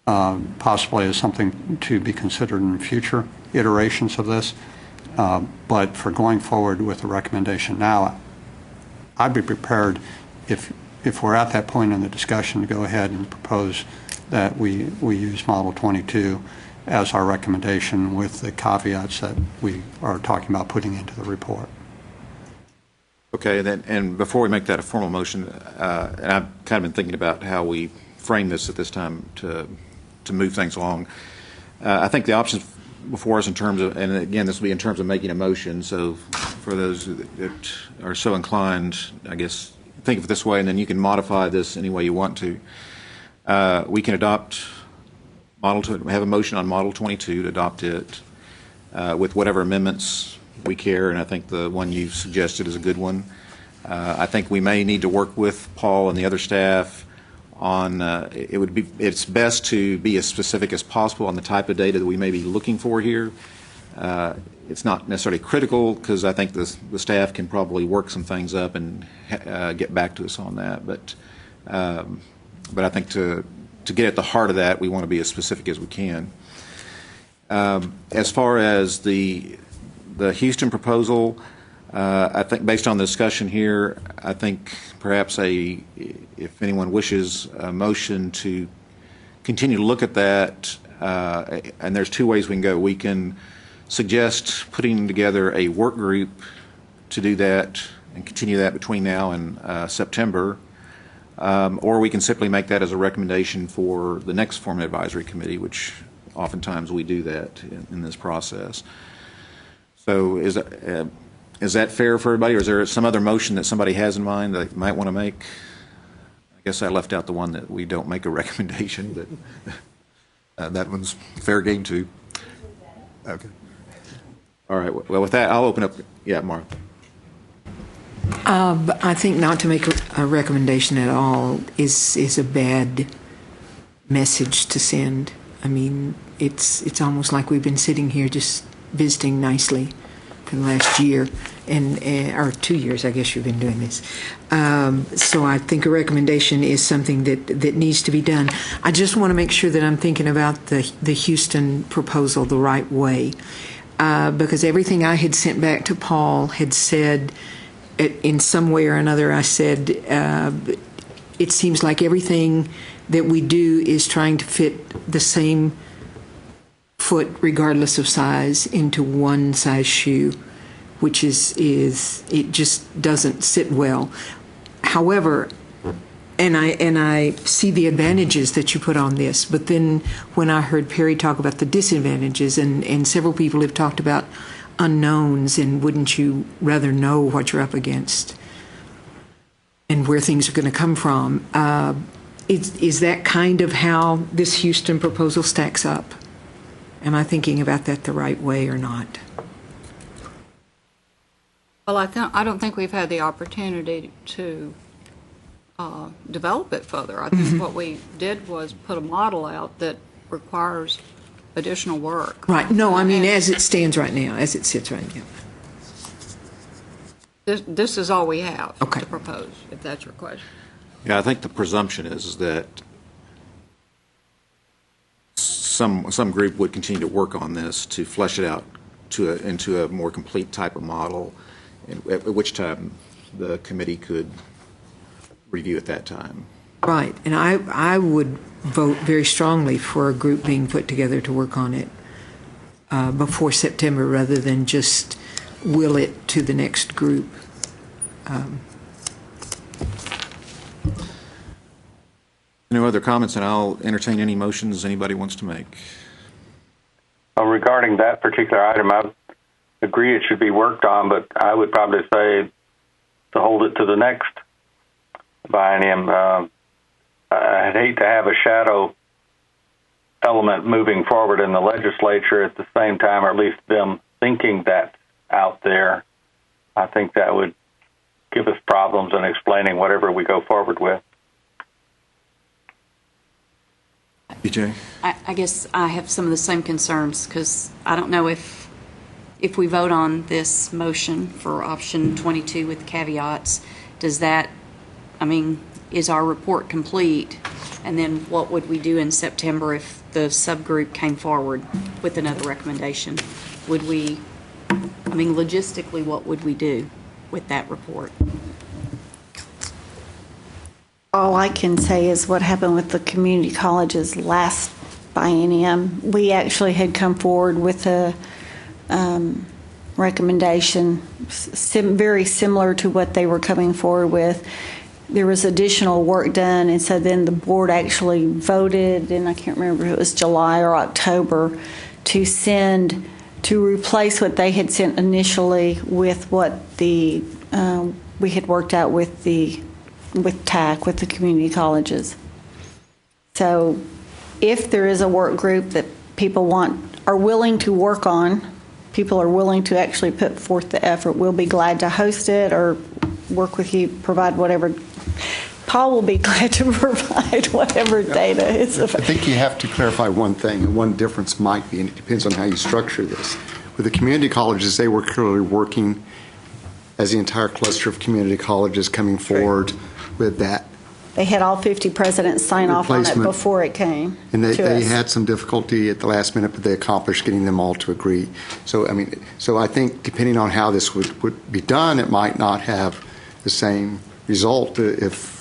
possibly as something to be considered in future iterations of this. But for going forward with the recommendation now, I'd be prepared, if we're at that point in the discussion, to go ahead and propose that we use Model 22 as our recommendation with the caveats that we are talking about putting into the report. Okay, and before we make that a formal motion, and I've kind of been thinking about how we frame this at this time to move things along. I think the options before us in terms of, and again, this will be in terms of making a motion, so for those that are so inclined, I guess, think of it this way, and then you can modify this any way you want to. We can adopt have a motion on Model 22 to adopt it with whatever amendments we care, and I think the one you've suggested is a good one. I think we may need to work with Paul and the other staff on, it's best to be as specific as possible on the type of data that we may be looking for here. It's not necessarily critical because I think the staff can probably work some things up and get back to us on that. But I think to get at the heart of that, we want to be as specific as we can. As far as the Houston proposal, I think based on the discussion here, I think perhaps if anyone wishes a motion to continue to look at that, and there's two ways we can go. We can suggest putting together a work group to do that and continue that between now and September, or we can simply make that as a recommendation for the next Formative Advisory Committee, which oftentimes we do that in this process. So is that fair for everybody, or is there some other motion that somebody has in mind that they might want to make? I guess I left out the one that we don't make a recommendation, but that one's fair game too. Okay. All right. Well, with that, I'll open up. Yeah, Mark. I think not to make a recommendation at all is a bad message to send. I mean, it's almost like we've been sitting here just visiting nicely for the last year, or 2 years, I guess you've been doing this. So I think a recommendation is something that needs to be done. I just want to make sure that I'm thinking about the Houston proposal the right way, because everything I had sent back to Paul had said, in some way or another, I said, it seems like everything that we do is trying to fit the same foot, regardless of size, into one size shoe, which is it just doesn't sit well. However, and I see the advantages that you put on this, but then when I heard Perry talk about the disadvantages, and several people have talked about unknowns, and wouldn't you rather know what you're up against and where things are going to come from, is that kind of how this Houston proposal stacks up? Am I thinking about that the right way or not? Well, I don't think we've had the opportunity to develop it further. I think what we did was put a model out that requires additional work. Right. No, I mean as it stands right now, as it sits right now. This is all we have to propose, if that's your question. Yeah, I think the presumption is that some group would continue to work on this to flesh it out into a more complete type of model, at which time the committee could review at that time. Right, and I would vote very strongly for a group being put together to work on it before September, rather than just will it to the next group. No other comments, and I'll entertain any motions anybody wants to make. Regarding that particular item, I agree it should be worked on, but I would probably say to hold it to the next biennium. I'd hate to have a shadow element moving forward in the legislature at the same time, or at least them thinking that out there. I think that would give us problems in explaining whatever we go forward with. BJ? I guess I have some of the same concerns, because I don't know if we vote on this motion for option 22 with caveats, does that, I mean, is our report complete? And then what would we do in September if the subgroup came forward with another recommendation? Would we mean, logistically, what would we do with that report? All I can say is what happened with the community colleges last biennium. We actually had come forward with a recommendation very similar to what they were coming forward with. There was additional work done, and so then the board actually voted, and I can't remember if it was July or October, to replace what they had sent initially with what we had worked out with TAC, with the community colleges. So if there is a work group that people are willing to work on, people are willing to actually put forth the effort, we'll be glad to host it or work with you, provide whatever. Paul will be glad to provide whatever data is available. I think you have to clarify one thing, and one difference might be, and it depends on how you structure this. With the community colleges, they were clearly working as the entire cluster of community colleges coming forward with that. They had all 50 presidents sign off on it before it came. And they us. had some difficulty at the last minute, but they accomplished getting them all to agree. So I think depending on how this would be done, it might not have the same result. If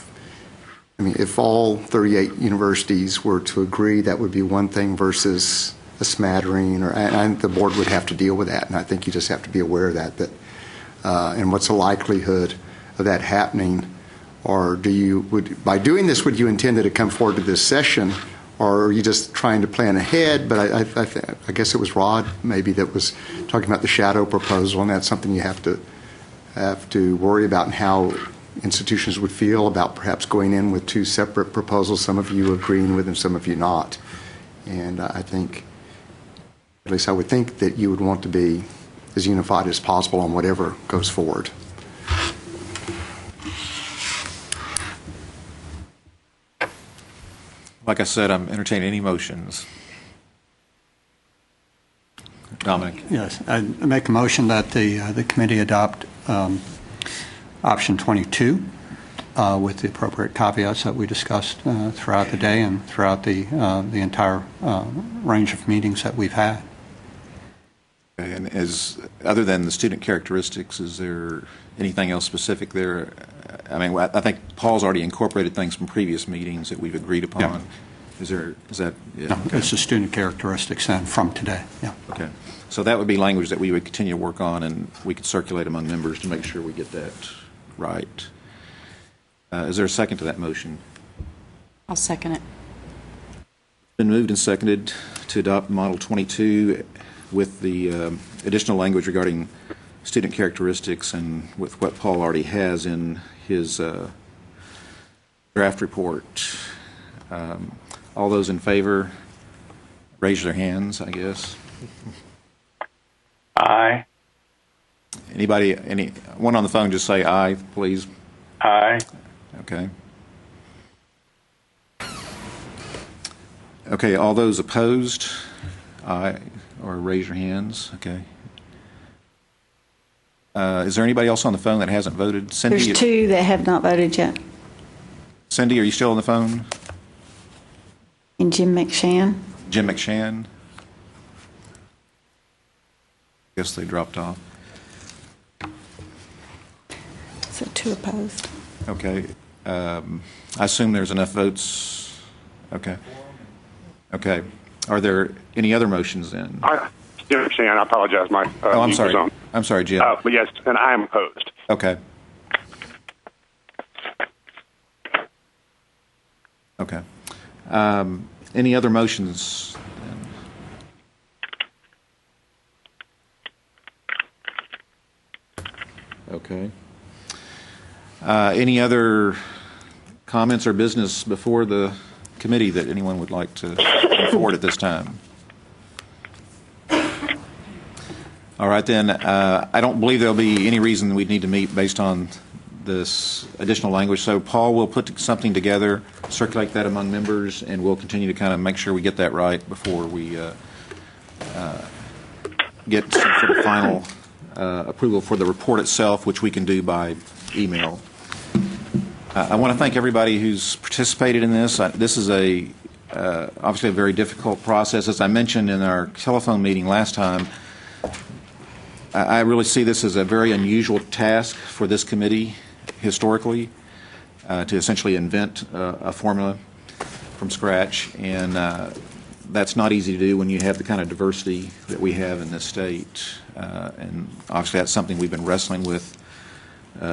all 38 universities were to agree, that would be one thing versus a smattering, and the board would have to deal with that. And I think you just have to be aware of that. And what's the likelihood of that happening? Or by doing this, would you intend to come forward to this session, or are you just trying to plan ahead? But I guess it was Rod maybe that was talking about the shadow proposal, and that's something you have to worry about, and how institutions would feel about perhaps going in with two separate proposals, some of you agreeing with them, some of you not. And I think, at least I would think, that you would want to be as unified as possible on whatever goes forward. Like I said, I'm entertaining any motions. Dominic? Yes, I make a motion that the committee adopt option 22 with the appropriate caveats that we discussed throughout the day and throughout the entire range of meetings that we've had. And other than the student characteristics, is there anything else specific there? I mean, I think Paul's already incorporated things from previous meetings that we've agreed upon. Yeah. Is that? Yeah. No, it's the student characteristics and from today. Yeah. Okay. So that would be language that we would continue to work on, and we could circulate among members to make sure we get that right. Is there a second to that motion? I'll second it. Been moved and seconded to adopt Model 22 with the additional language regarding student characteristics and with what Paul already has in his draft report. All those in favor, raise their hands, I guess. Aye. Anyone on the phone, just say aye, please. Aye. Okay. Okay, all those opposed, aye, or raise your hands. Okay. Is there anybody else on the phone that hasn't voted? Cindy, There's two that have not voted yet. Cindy, are you still on the phone? And Jim McShann. Jim McShann? Guess they dropped off. So two opposed. Okay. I assume there's enough votes. Okay. Okay. Are there any other motions then? Jim McShann, I apologize. I'm sorry. I'm sorry, Jim. But yes, and I am opposed. Okay. Okay. Any other motions? Okay. Any other comments or business before the committee that anyone would like to come forward at this time? All right, then. I don't believe there'll be any reason we'd need to meet based on this additional language. So Paul will put something together, circulate that among members, and we'll continue to kind of make sure we get that right before we get some sort of final approval for the report itself, which we can do by email. I want to thank everybody who's participated in this. This is obviously a very difficult process. As I mentioned in our telephone meeting last time, I really see this as a very unusual task for this committee historically, to essentially invent a formula from scratch, and that's not easy to do when you have the kind of diversity that we have in this state. And obviously that's something we've been wrestling with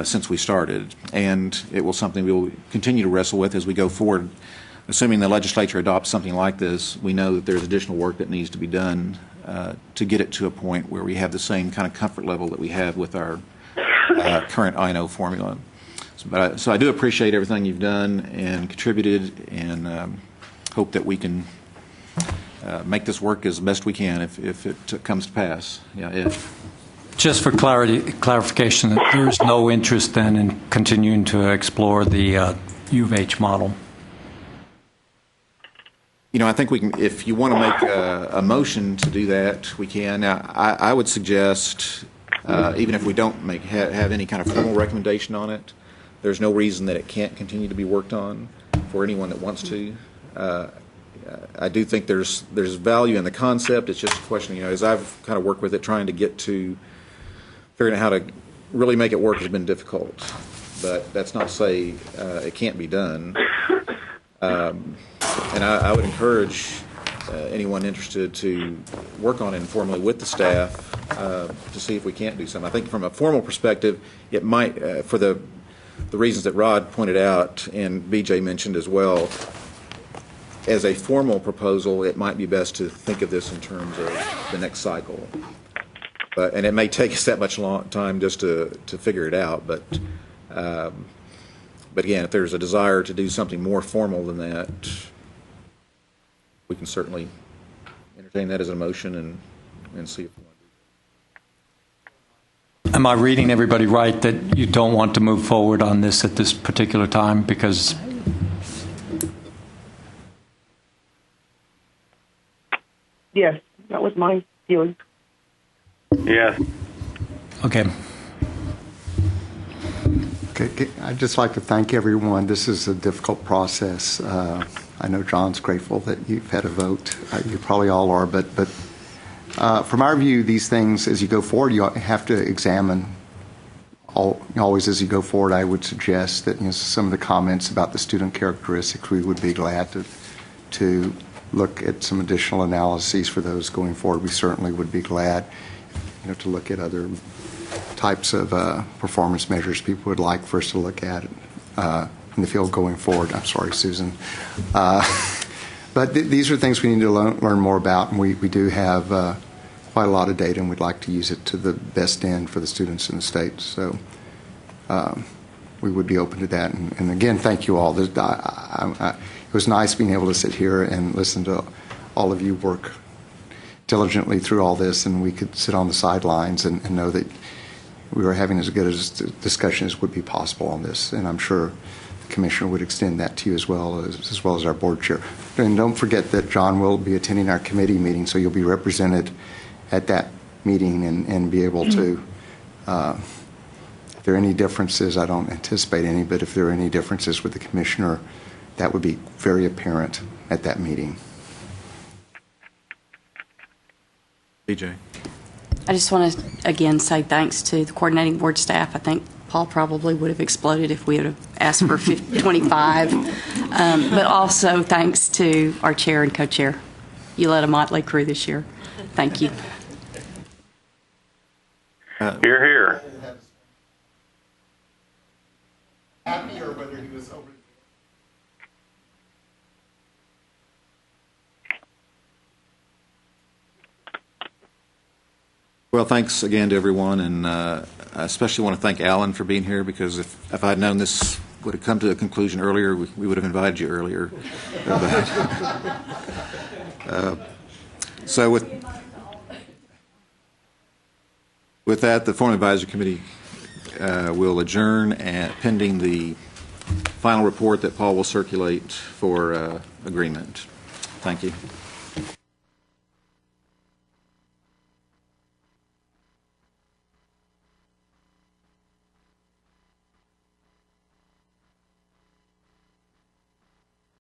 since we started, and it will something we will continue to wrestle with as we go forward. Assuming the legislature adopts something like this, we know that there's additional work that needs to be done to get it to a point where we have the same kind of comfort level that we have with our current INO formula. So I do appreciate everything you've done and contributed, and hope that we can make this work as best we can if it comes to pass. Yeah, Just for clarification, there is no interest then in continuing to explore the U of H model. I think we can, if you want to make a motion to do that, we can. Now, I would suggest, even if we don't have any kind of formal recommendation on it, there's no reason that it can't continue to be worked on for anyone that wants to. I do think there's value in the concept. It's just a question, as I've kind of worked with it, trying to get to figuring out how to really make it work has been difficult. But that's not to say it can't be done. And I would encourage anyone interested to work on it informally with the staff to see if we can't do something. I think from a formal perspective, it might, for the reasons that Rod pointed out and BJ mentioned as well, as a formal proposal, it might be best to think of this in terms of the next cycle. And it may take us that much time just to figure it out, but again, if there's a desire to do something more formal than that, we can certainly entertain that as a motion and see if we want to do that. Am I reading everybody right that you don't want to move forward on this at this particular time because... Yes, that was my feeling. Yes. Okay. Okay, I'd just like to thank everyone. This is a difficult process. I know John's grateful that you've had a vote. You probably all are, but from our view, these things, as you go forward, you have to examine. Always as you go forward, I would suggest that some of the comments about the student characteristics, we would be glad to look at some additional analyses for those going forward. We certainly would be glad to look at other types of performance measures people would like for us to look at in the field going forward. I'm sorry, Susan. But these are things we need to learn more about, and we do have quite a lot of data, and we'd like to use it to the best end for the students in the state. So we would be open to that. And again, thank you all. It was nice being able to sit here and listen to all of you work diligently through all this, and we could sit on the sidelines and know that we were having as good a discussion as would be possible on this. And I'm sure the Commissioner would extend that to you as well as our board chair. And don't forget that John will be attending our committee meeting, so you'll be represented at that meeting and be able to, if there are any differences, I don't anticipate any, but if there are any differences with the Commissioner, that would be very apparent at that meeting. BJ. I just want to, again, say thanks to the coordinating board staff. I think Paul probably would have exploded if we would have asked for 25. But also thanks to our chair and co-chair. You led a motley crew this year. Thank you. Hear, hear. Happy or whether he was over. Well, thanks again to everyone, and I especially want to thank Alan for being here, because if I'd known this would have come to a conclusion earlier, we would have invited you earlier. So with that, the Foreign Advisory Committee will adjourn pending the final report that Paul will circulate for agreement. Thank you.